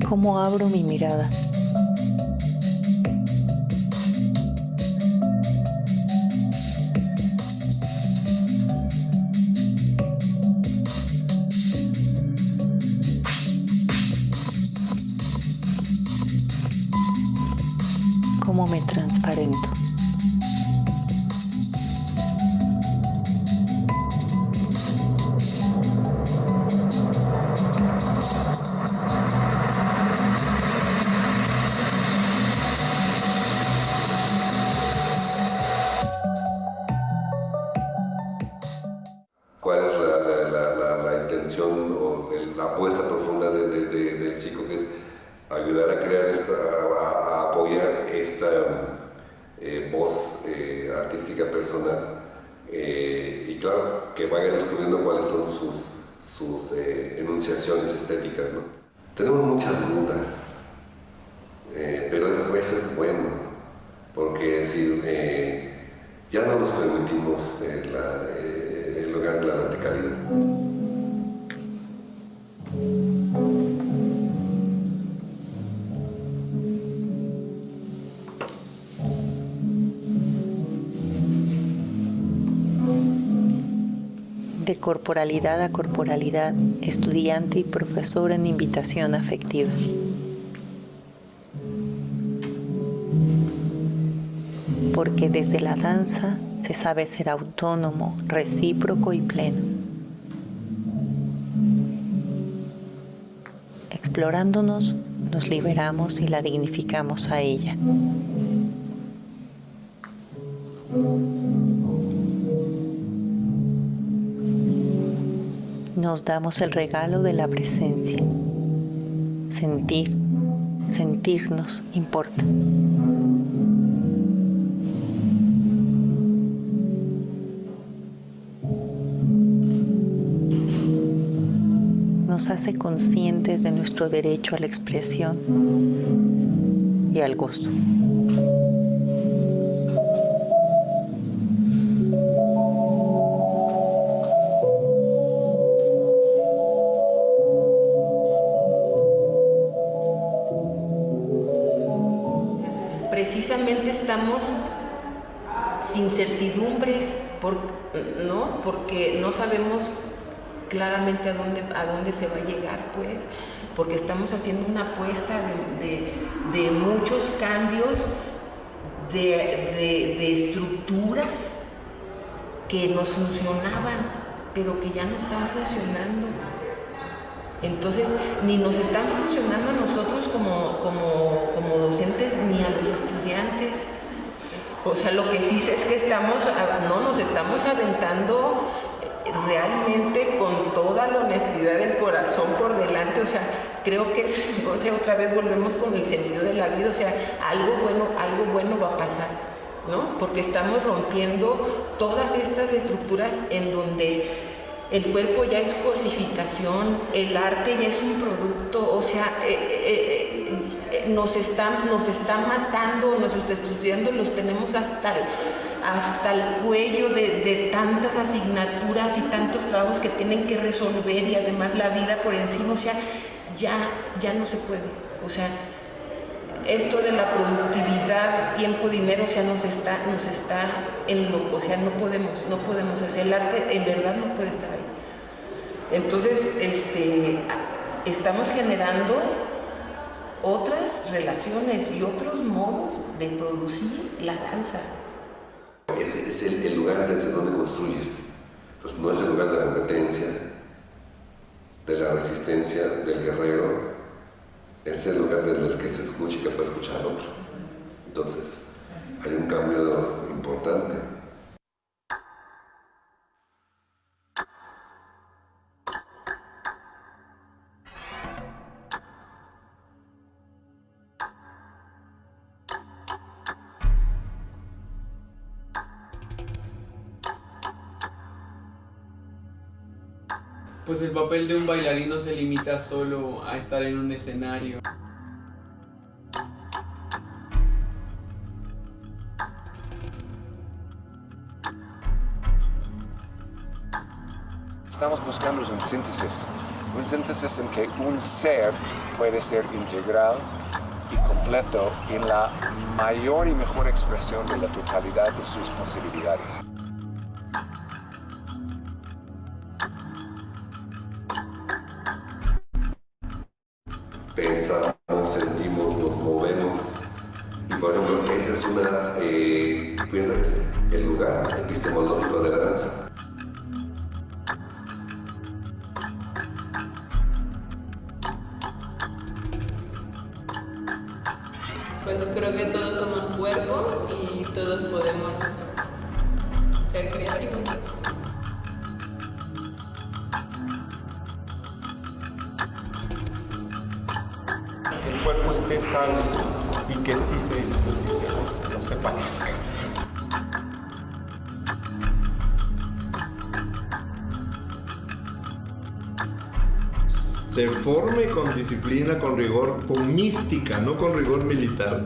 ¿Cómo abro mi mirada? ¿Cómo me transparento? ¿Cuál es la intención o la apuesta profunda del ciclo? Que es ayudar a crear a apoyar esta voz artística personal y claro, que vayan descubriendo cuáles son sus enunciaciones estéticas, ¿no? Tenemos muchas dudas, pero eso es bueno, porque si ya no nos permitimos el lugar de la verticalidad. De corporalidad a corporalidad, estudiante y profesor en invitación afectiva. Porque desde la danza se sabe ser autónomo, recíproco y pleno. Explorándonos, nos liberamos y la dignificamos a ella. Nos damos el regalo de la presencia. Sentirnos importa. Nos hace conscientes de nuestro derecho a la expresión y al gozo. Precisamente estamos sin certidumbres, ¿no? Porque no sabemos claramente a dónde se va a llegar, pues, porque estamos haciendo una apuesta de muchos cambios de estructuras que nos funcionaban, pero que ya no están funcionando. Entonces, ni nos están funcionando a nosotros como docentes, ni a los estudiantes. O sea, lo que sí sé es que nos estamos aventando realmente con toda la honestidad del corazón por delante. O sea, creo que, o sea, otra vez volvemos con el sentido de la vida. O sea, algo bueno va a pasar, ¿no? Porque estamos rompiendo todas estas estructuras en donde el cuerpo ya es cosificación, el arte ya es un producto, o sea, nos está matando, nuestros estudiantes los tenemos hasta el cuello de tantas asignaturas y tantos trabajos que tienen que resolver, y además la vida por encima. O sea, ya no se puede. O sea, esto de la productividad, tiempo, dinero, o sea, nos está en lo, o sea, no podemos hacer el arte, en verdad no puede estar ahí. Entonces, estamos generando otras relaciones y otros modos de producir la danza. Es el lugar desde donde construyes. Entonces, no es el lugar de la competencia, de la resistencia, del guerrero. Es el lugar desde el que se escucha y que puede escuchar al otro. Entonces, hay un cambio importante. Pues el papel de un bailarín no se limita solo a estar en un escenario. Estamos buscando un síntesis en que un ser puede ser integral y completo en la mayor y mejor expresión de la totalidad de sus posibilidades. Pensamos, sentimos, nos movemos. Y por ejemplo, esa es el lugar epistemológico de la danza. Pues creo que todos somos cuerpo y todos podemos ser creativos. Que el cuerpo esté sano y que sí se disfrute y no se padezca. Se forme con disciplina, con rigor, con mística, no con rigor militar.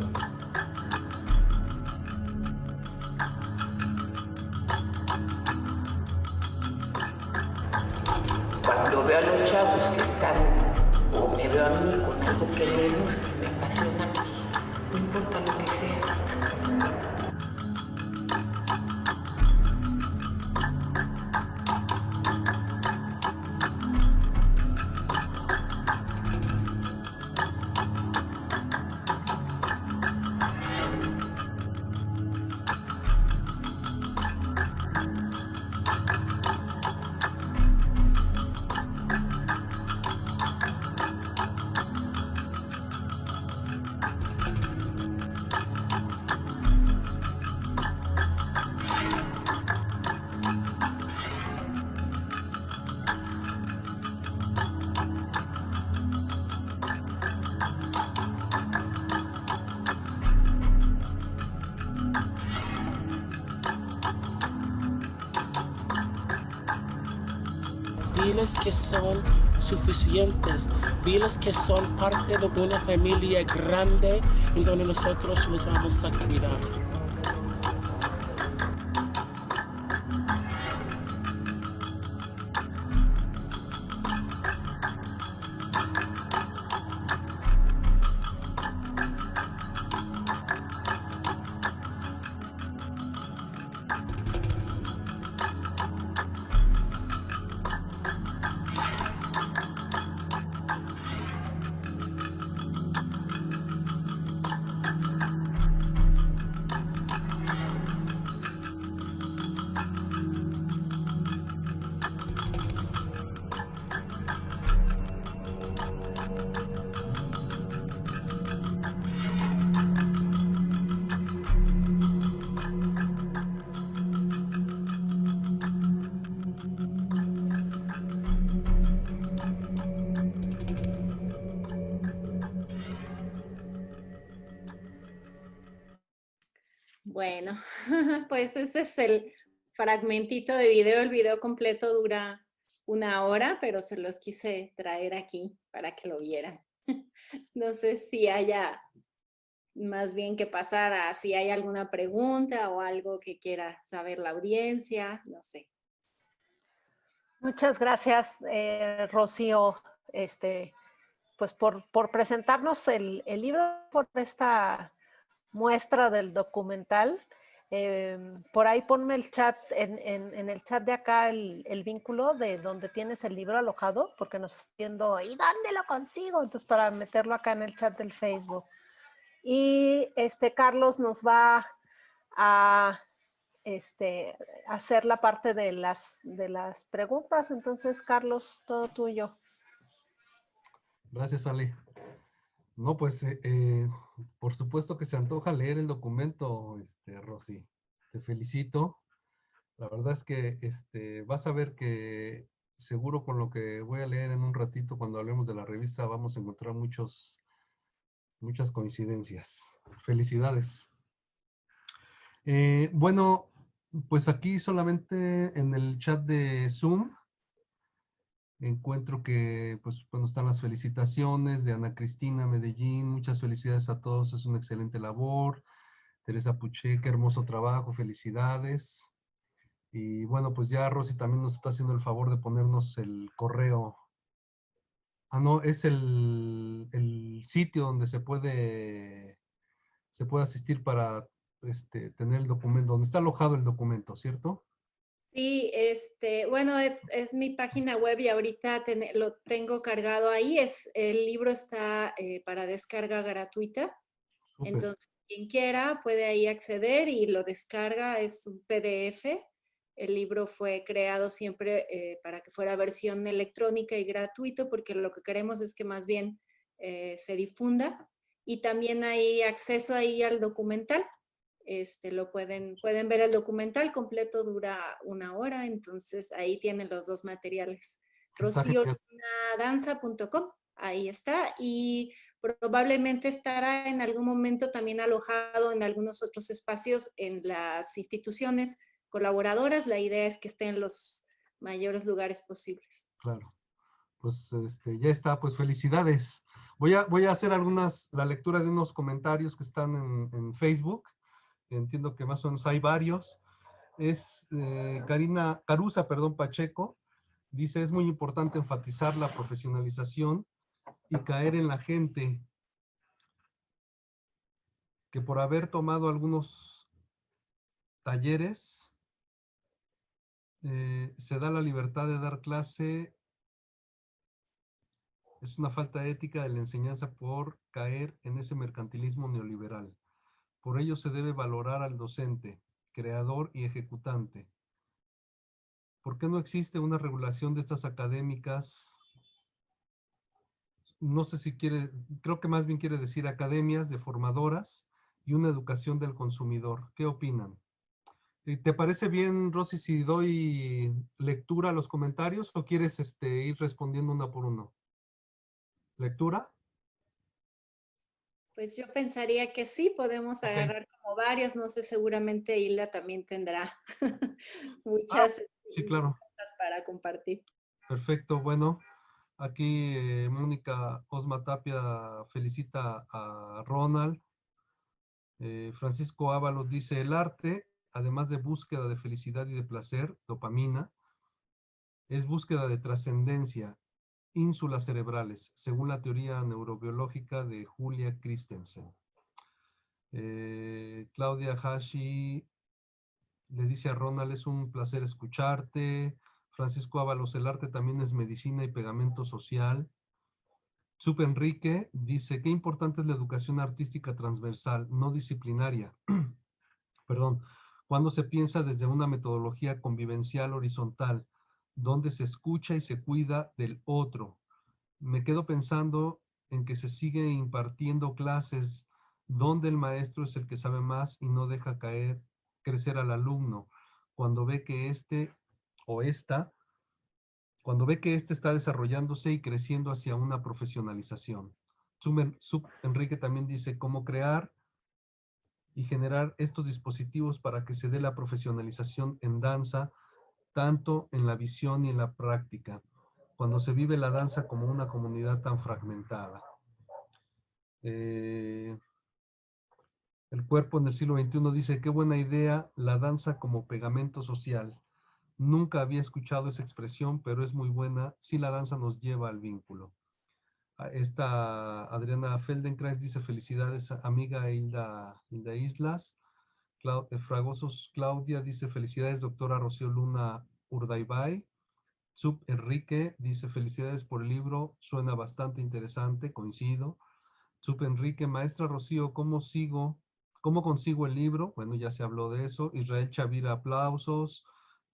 Cuando veo a los chavos que están, o me veo a mí con algo que me gusta, me apasiona, no importa lo que sea. Diles que son suficientes, diles que son parte de una familia grande en donde nosotros los vamos a cuidar. Bueno, pues ese es el fragmentito de video. El video completo dura 1 hora, pero se los quise traer aquí para que lo vieran. No sé si haya más bien que pasar a si hay alguna pregunta o algo que quiera saber la audiencia, no sé. Muchas gracias, Rocío, pues por presentarnos el libro, por esta muestra del documental. Por ahí ponme el chat, en el chat de acá, el vínculo de donde tienes el libro alojado, porque nos está viendo, ¿y dónde lo consigo? Entonces, para meterlo acá en el chat del Facebook. Y Carlos nos va a hacer la parte de las preguntas. Entonces, Carlos, todo tuyo. Gracias, Ale. No, pues, por supuesto que se antoja leer el documento, Rosy. Te felicito. La verdad es que vas a ver que seguro con lo que voy a leer en un ratito cuando hablemos de la revista vamos a encontrar muchas coincidencias. Felicidades. Bueno, pues aquí solamente en el chat de Zoom encuentro que, pues, bueno, están las felicitaciones de Ana Cristina Medellín. Muchas felicidades a todos, es una excelente labor. Teresa Puché, qué hermoso trabajo, felicidades. Y bueno, pues ya Rosy también nos está haciendo el favor de ponernos el correo. Ah, no, es el sitio donde se puede asistir para tener el documento, donde está alojado el documento, ¿cierto? Sí, bueno, es mi página web y ahorita lo tengo cargado ahí. El libro está para descarga gratuita. Súper. Entonces, quien quiera puede ahí acceder y lo descarga, es un PDF. El libro fue creado siempre para que fuera versión electrónica y gratuito, porque lo que queremos es que más bien se difunda. Y también hay acceso ahí al documental. Pueden ver el documental completo, dura 1 hora, entonces ahí tienen los dos materiales. rociodanza.com, ahí está, y probablemente estará en algún momento también alojado en algunos otros espacios en las instituciones colaboradoras. La idea es que esté en los mayores lugares posibles. Claro. Pues ya está, pues felicidades. Voy a hacer la lectura de unos comentarios que están en Facebook. Entiendo que más o menos hay varios. Es Carusa Pacheco, dice, es muy importante enfatizar la profesionalización y caer en la gente que por haber tomado algunos talleres se da la libertad de dar clase. Es una falta ética de la enseñanza por caer en ese mercantilismo neoliberal. Por ello se debe valorar al docente, creador y ejecutante. ¿Por qué no existe una regulación de estas académicas? No sé si creo que más bien quiere decir academias de formadoras y una educación del consumidor. ¿Qué opinan? ¿Te parece bien, Rosy, si doy lectura a los comentarios o quieres ir respondiendo uno por uno? ¿Lectura? Pues yo pensaría que sí, podemos agarrar como varios, no sé, seguramente Hilda también tendrá muchas sí, claro, cosas para compartir. Perfecto, bueno, aquí Mónica Osma Tapia felicita a Ronald. Francisco Ábalos dice, el arte, además de búsqueda de felicidad y de placer, dopamina, es búsqueda de trascendencia, ínsulas cerebrales, según la teoría neurobiológica de Julia Christensen. Claudia Hashi le dice a Ronald, es un placer escucharte. Francisco Ábalos, el arte también es medicina y pegamento social. Sup Enrique dice, qué importante es la educación artística transversal, no disciplinaria. Perdón, cuando se piensa desde una metodología convivencial horizontal, donde se escucha y se cuida del otro. Me quedo pensando en que se sigue impartiendo clases donde el maestro es el que sabe más y no deja crecer al alumno, cuando ve que cuando ve que éste está desarrollándose y creciendo hacia una profesionalización. Sup Enrique también dice, cómo crear y generar estos dispositivos para que se dé la profesionalización en danza, tanto en la visión y en la práctica, cuando se vive la danza como una comunidad tan fragmentada. El cuerpo en el siglo XXI dice, qué buena idea la danza como pegamento social. Nunca había escuchado esa expresión, pero es muy buena si la danza nos lleva al vínculo. Esta Adriana Feldenkrais dice, felicidades amiga Hilda Islas. Fragosos Claudia dice, felicidades doctora Rocío Luna Urdaibay. Sub Enrique dice, felicidades por el libro, suena bastante interesante, coincido. Sub Enrique, maestra Rocío, ¿cómo consigo el libro? Bueno, ya se habló de eso. Israel Chavira, aplausos.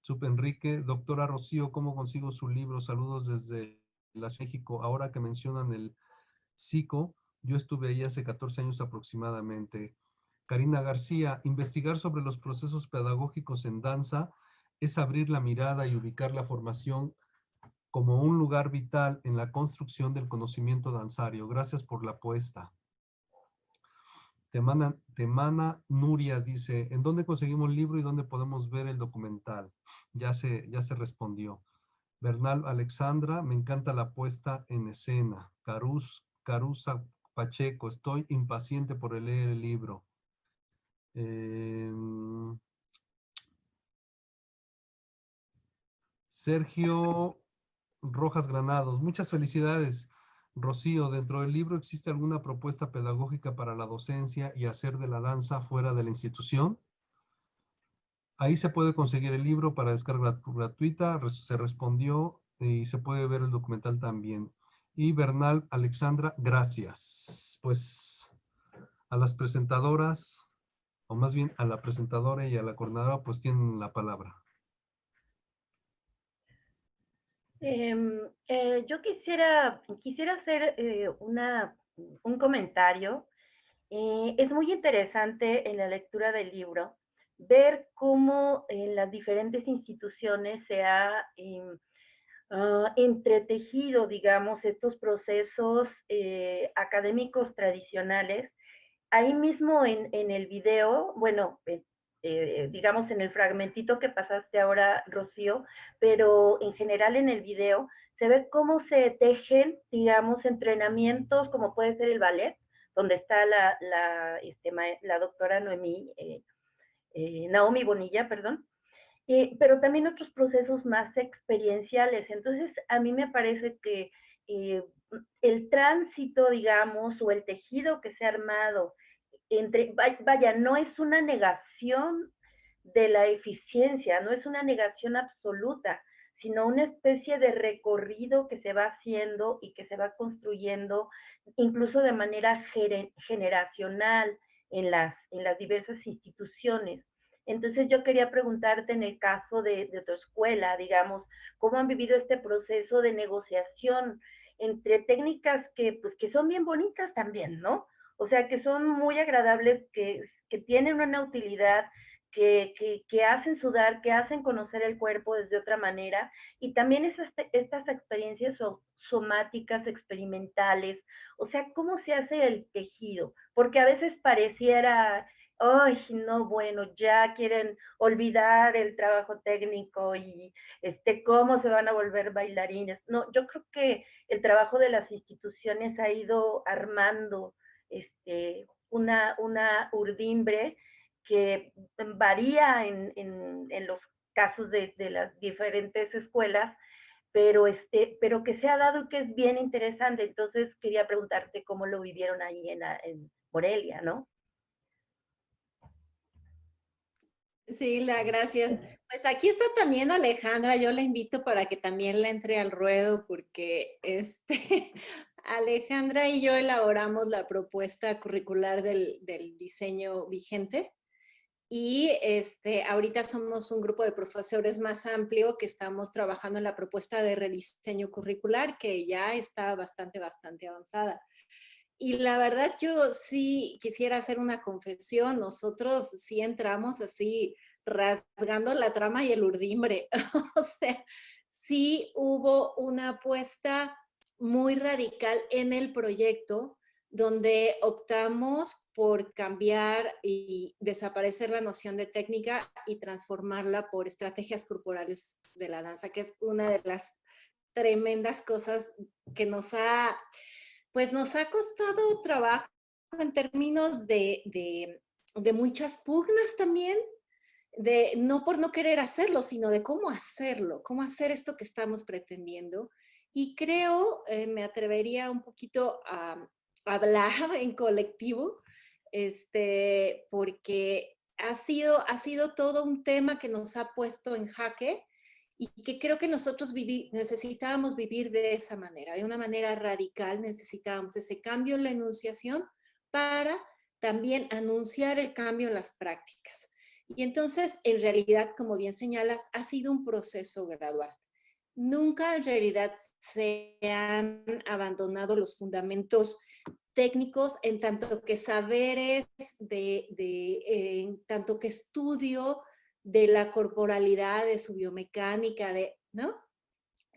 Sub Enrique, doctora Rocío, ¿cómo consigo su libro? Saludos desde la Ciudad de México. Ahora que mencionan el psico, yo estuve ahí hace 14 años aproximadamente. Karina García, investigar sobre los procesos pedagógicos en danza es abrir la mirada y ubicar la formación como un lugar vital en la construcción del conocimiento danzario. Gracias por la apuesta. Temana Nuria dice, ¿en dónde conseguimos el libro y dónde podemos ver el documental? Ya se respondió. Bernal Alexandra, me encanta la puesta en escena. Carusa Pacheco, estoy impaciente por leer el libro. Sergio Rojas Granados, muchas felicidades. Rocío, ¿dentro del libro existe alguna propuesta pedagógica para la docencia y hacer de la danza fuera de la institución? Ahí se puede conseguir el libro para descarga gratuita, se respondió y se puede ver el documental también. Y Bernal Alexandra, gracias. Pues a las presentadoras, o más bien a la presentadora y a la coordinadora, pues tienen la palabra. Yo quisiera hacer un comentario. Es muy interesante en la lectura del libro ver cómo en las diferentes instituciones se ha entretejido, digamos, estos procesos académicos tradicionales. Ahí mismo en el video, bueno, digamos en el fragmentito que pasaste ahora, Rocío, pero en general en el video se ve cómo se tejen, digamos, entrenamientos, como puede ser el ballet, donde está la doctora Naomi Bonilla, perdón, pero también otros procesos más experienciales. Entonces, a mí me parece que el tránsito, digamos, o el tejido que se ha armado vaya, no es una negación de la eficiencia, no es una negación absoluta, sino una especie de recorrido que se va haciendo y que se va construyendo incluso de manera generacional en las diversas instituciones. Entonces yo quería preguntarte en el caso de tu escuela, digamos, ¿cómo han vivido este proceso de negociación entre técnicas que son bien bonitas también, ¿no? O sea, que son muy agradables, que tienen una utilidad, que hacen sudar, que hacen conocer el cuerpo desde otra manera, y también estas experiencias somáticas, experimentales, o sea, ¿cómo se hace el tejido? Porque a veces pareciera, ay, no, bueno, ya quieren olvidar el trabajo técnico y cómo se van a volver bailarines. No, yo creo que el trabajo de las instituciones ha ido armando una urdimbre que varía en los casos de las diferentes escuelas, pero que se ha dado y que es bien interesante. Entonces quería preguntarte cómo lo vivieron ahí en Morelia, ¿no? Sí, gracias. Pues aquí está también Alejandra, yo la invito para que también le entre al ruedo porque Alejandra y yo elaboramos la propuesta curricular del diseño vigente y ahorita somos un grupo de profesores más amplio que estamos trabajando en la propuesta de rediseño curricular que ya está bastante avanzada. Y la verdad yo sí quisiera hacer una confesión, nosotros sí entramos así rasgando la trama y el urdimbre, o sea, sí hubo una apuesta muy radical en el proyecto donde optamos por cambiar y desaparecer la noción de técnica y transformarla por estrategias corporales de la danza, que es una de las tremendas cosas que nos ha costado trabajo en términos de muchas pugnas también, no por no querer hacerlo, sino de cómo hacerlo, cómo hacer esto que estamos pretendiendo. Y creo, me atrevería un poquito a hablar en colectivo, porque ha sido todo un tema que nos ha puesto en jaque y que creo que nosotros necesitábamos vivir de esa manera, de una manera radical. Necesitábamos ese cambio en la enunciación para también anunciar el cambio en las prácticas. Y entonces, en realidad, como bien señalas, ha sido un proceso gradual. Nunca en realidad se han abandonado los fundamentos técnicos en tanto que saberes, en tanto que estudio de la corporalidad, de su biomecánica, ¿no?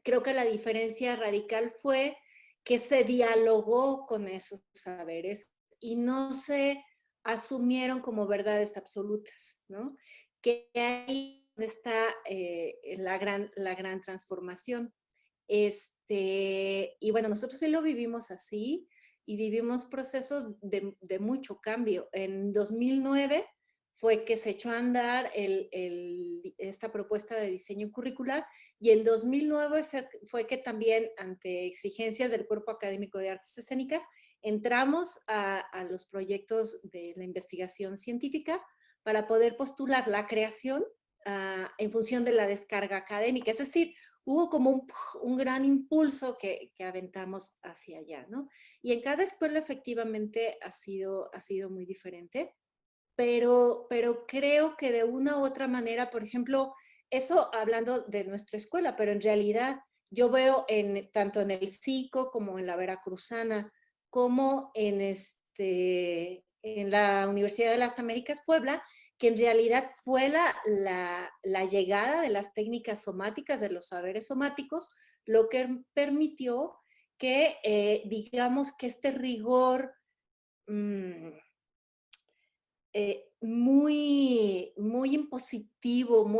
Creo que la diferencia radical fue que se dialogó con esos saberes y no se asumieron como verdades absolutas, ¿no? Que ahí está la gran transformación. Y bueno, nosotros sí lo vivimos así y vivimos procesos de mucho cambio. En 2009 fue que se echó a andar esta propuesta de diseño curricular y en 2009 fue que también, ante exigencias del Cuerpo Académico de Artes Escénicas, entramos a los proyectos de la investigación científica para poder postular la creación en función de la descarga académica. Es decir, hubo como un gran impulso que aventamos hacia allá, ¿no? Y en cada escuela efectivamente ha sido muy diferente, pero creo que de una u otra manera, por ejemplo, eso hablando de nuestra escuela, pero en realidad yo veo tanto en el CICO como en la Veracruzana, como en la Universidad de las Américas Puebla, que en realidad fue la llegada de las técnicas somáticas, de los saberes somáticos, lo que permitió que, digamos, que este rigor muy impositivo,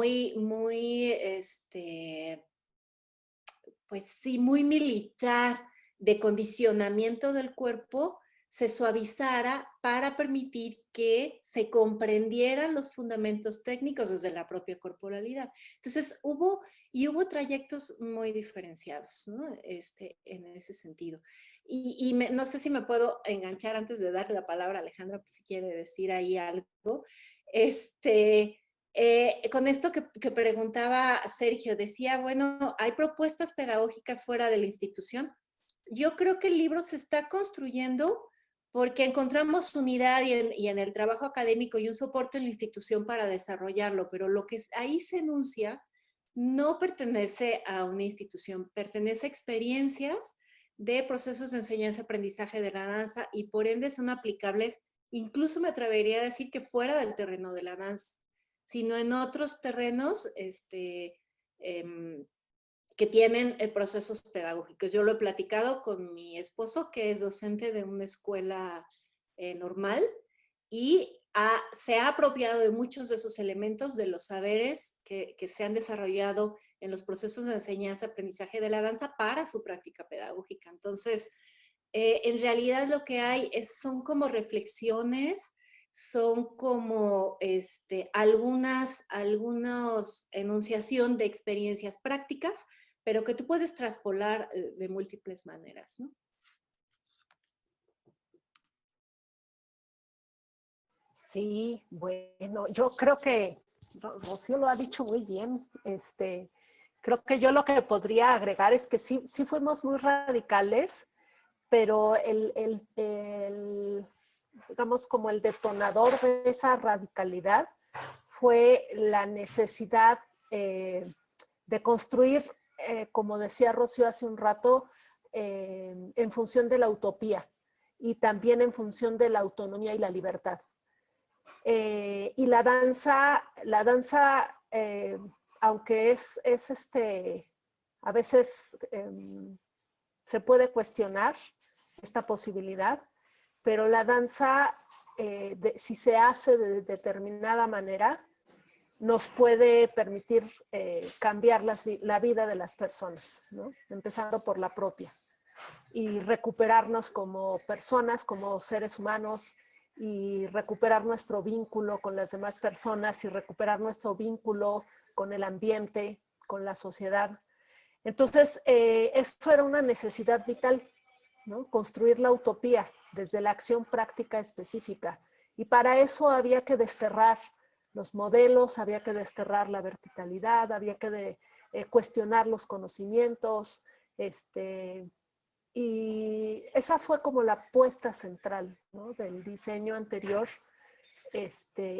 pues sí, muy militar, de condicionamiento del cuerpo, se suavizara para permitir que se comprendieran los fundamentos técnicos desde la propia corporalidad. Entonces hubo trayectos muy diferenciados, ¿no? En ese sentido. Y no sé si me puedo enganchar antes de darle la palabra a Alejandra, pues, si quiere decir ahí algo. Con esto que preguntaba Sergio, decía, bueno, ¿hay propuestas pedagógicas fuera de la institución? Yo creo que el libro se está construyendo porque encontramos unidad y en el trabajo académico y un soporte en la institución para desarrollarlo, pero lo que ahí se enuncia no pertenece a una institución, pertenece a experiencias de procesos de enseñanza-aprendizaje de la danza y por ende son aplicables, incluso me atrevería a decir que fuera del terreno de la danza, sino en otros terrenos que tienen procesos pedagógicos. Yo lo he platicado con mi esposo, que es docente de una escuela normal, y se ha apropiado de muchos de esos elementos, de los saberes que se han desarrollado en los procesos de enseñanza-aprendizaje de la danza para su práctica pedagógica. Entonces, en realidad lo que hay son como reflexiones, son como algunas enunciación de experiencias prácticas, pero que tú puedes traspolar de múltiples maneras, ¿no? Sí, bueno, yo creo que Rocío lo ha dicho muy bien. Creo que yo lo que podría agregar es que sí fuimos muy radicales, pero digamos, como el detonador de esa radicalidad fue la necesidad de construir, como decía Rocío hace un rato, en función de la utopía y también en función de la autonomía y la libertad. Y la danza aunque a veces se puede cuestionar esta posibilidad, pero la danza, si se hace de determinada manera, nos puede permitir cambiar la vida de las personas, ¿no? Empezando por la propia, y recuperarnos como personas, como seres humanos, y recuperar nuestro vínculo con las demás personas y recuperar nuestro vínculo con el ambiente, con la sociedad. Entonces, esto era una necesidad vital, ¿no? Construir la utopía desde la acción práctica específica. Y para eso había que desterrar los modelos, había que desterrar la verticalidad, había que cuestionar los conocimientos, y esa fue como la apuesta central, ¿no? Del diseño anterior,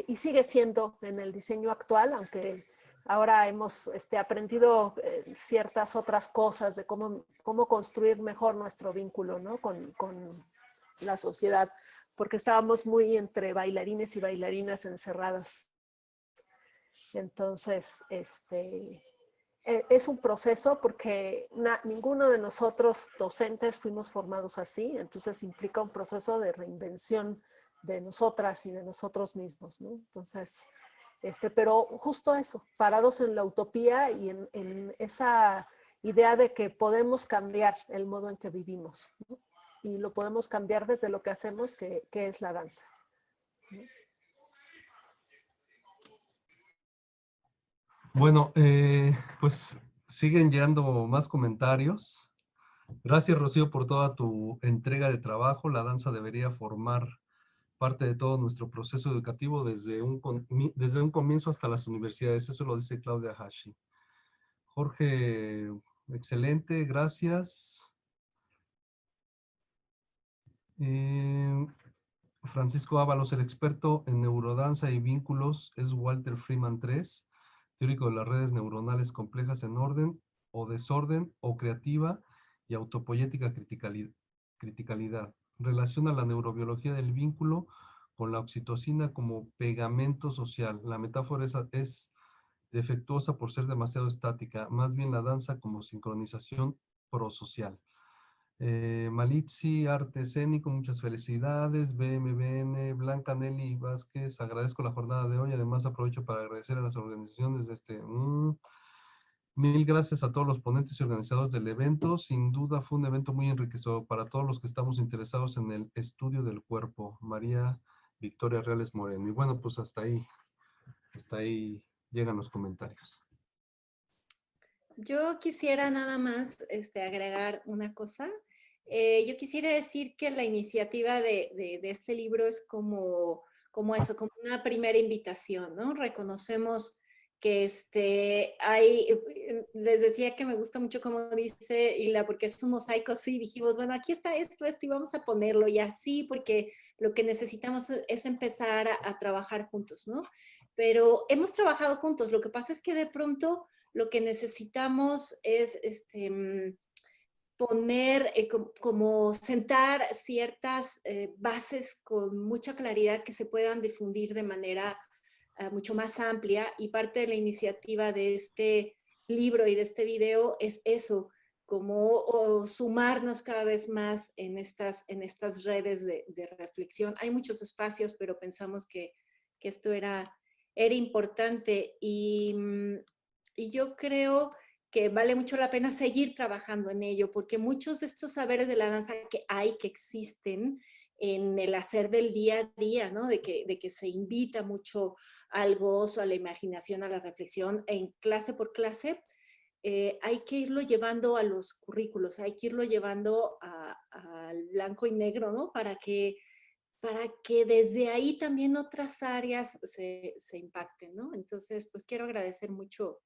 y sigue siendo en el diseño actual, aunque ahora hemos aprendido ciertas otras cosas de cómo construir mejor nuestro vínculo, ¿no? con la sociedad, porque estábamos muy entre bailarines y bailarinas encerradas. Entonces, es un proceso porque ninguno de nosotros docentes fuimos formados así, entonces implica un proceso de reinvención de nosotras y de nosotros mismos, ¿no? Entonces, pero justo eso, parados en la utopía y en esa idea de que podemos cambiar el modo en que vivimos, ¿no? Y lo podemos cambiar desde lo que hacemos, que es la danza, ¿no? Bueno, pues siguen llegando más comentarios. Gracias, Rocío, por toda tu entrega de trabajo. La danza debería formar parte de todo nuestro proceso educativo desde un comienzo hasta las universidades. Eso lo dice Claudia Hashi. Jorge, excelente, gracias. Francisco Ábalos, el experto en neurodanza y vínculos es Walter Freeman III, teórico de las redes neuronales complejas en orden o desorden o creativa y autopoética criticalidad. Relaciona la neurobiología del vínculo con la oxitocina como pegamento social. La metáfora es defectuosa por ser demasiado estática, más bien la danza como sincronización prosocial. Malitzi, arte escénico, muchas felicidades. BMBN, Blanca Nelly Vázquez, agradezco la jornada de hoy. Además aprovecho para agradecer a las organizaciones de mil gracias a todos los ponentes y organizadores del evento. Sin duda fue un evento muy enriquecedor para todos los que estamos interesados en el estudio del cuerpo. María Victoria Reales Moreno. Y bueno, pues hasta ahí llegan los comentarios. Yo quisiera nada más agregar una cosa. Yo quisiera decir que la iniciativa de este libro es como eso, como una primera invitación, ¿no? Reconocemos que les decía que me gusta mucho como dice Hila, porque es un mosaico, sí, dijimos, bueno, aquí está esto, y vamos a ponerlo y así, porque lo que necesitamos es empezar a trabajar juntos, ¿no? Pero hemos trabajado juntos, lo que pasa es que de pronto lo que necesitamos es poner, como sentar ciertas bases con mucha claridad que se puedan difundir de manera mucho más amplia, y parte de la iniciativa de este libro y de este video es eso, como sumarnos cada vez más en estas redes de reflexión. Hay muchos espacios, pero pensamos que esto era importante, y yo creo que vale mucho la pena seguir trabajando en ello, porque muchos de estos saberes de la danza que existen en el hacer del día a día, ¿no? De que se invita mucho al gozo, a la imaginación, a la reflexión, en clase por clase, hay que irlo llevando a los currículos, hay que irlo llevando al blanco y negro, ¿no? Para que desde ahí también otras áreas se impacten, ¿no? Entonces, pues quiero agradecer mucho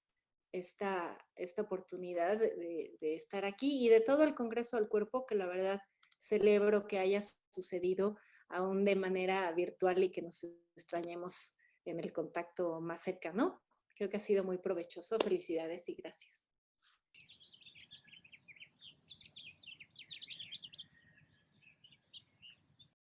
esta oportunidad de estar aquí y de todo el Congreso del Cuerpo, que la verdad celebro que haya sucedido aún de manera virtual y que nos extrañemos en el contacto más cercano. Creo que ha sido muy provechoso. Felicidades y gracias.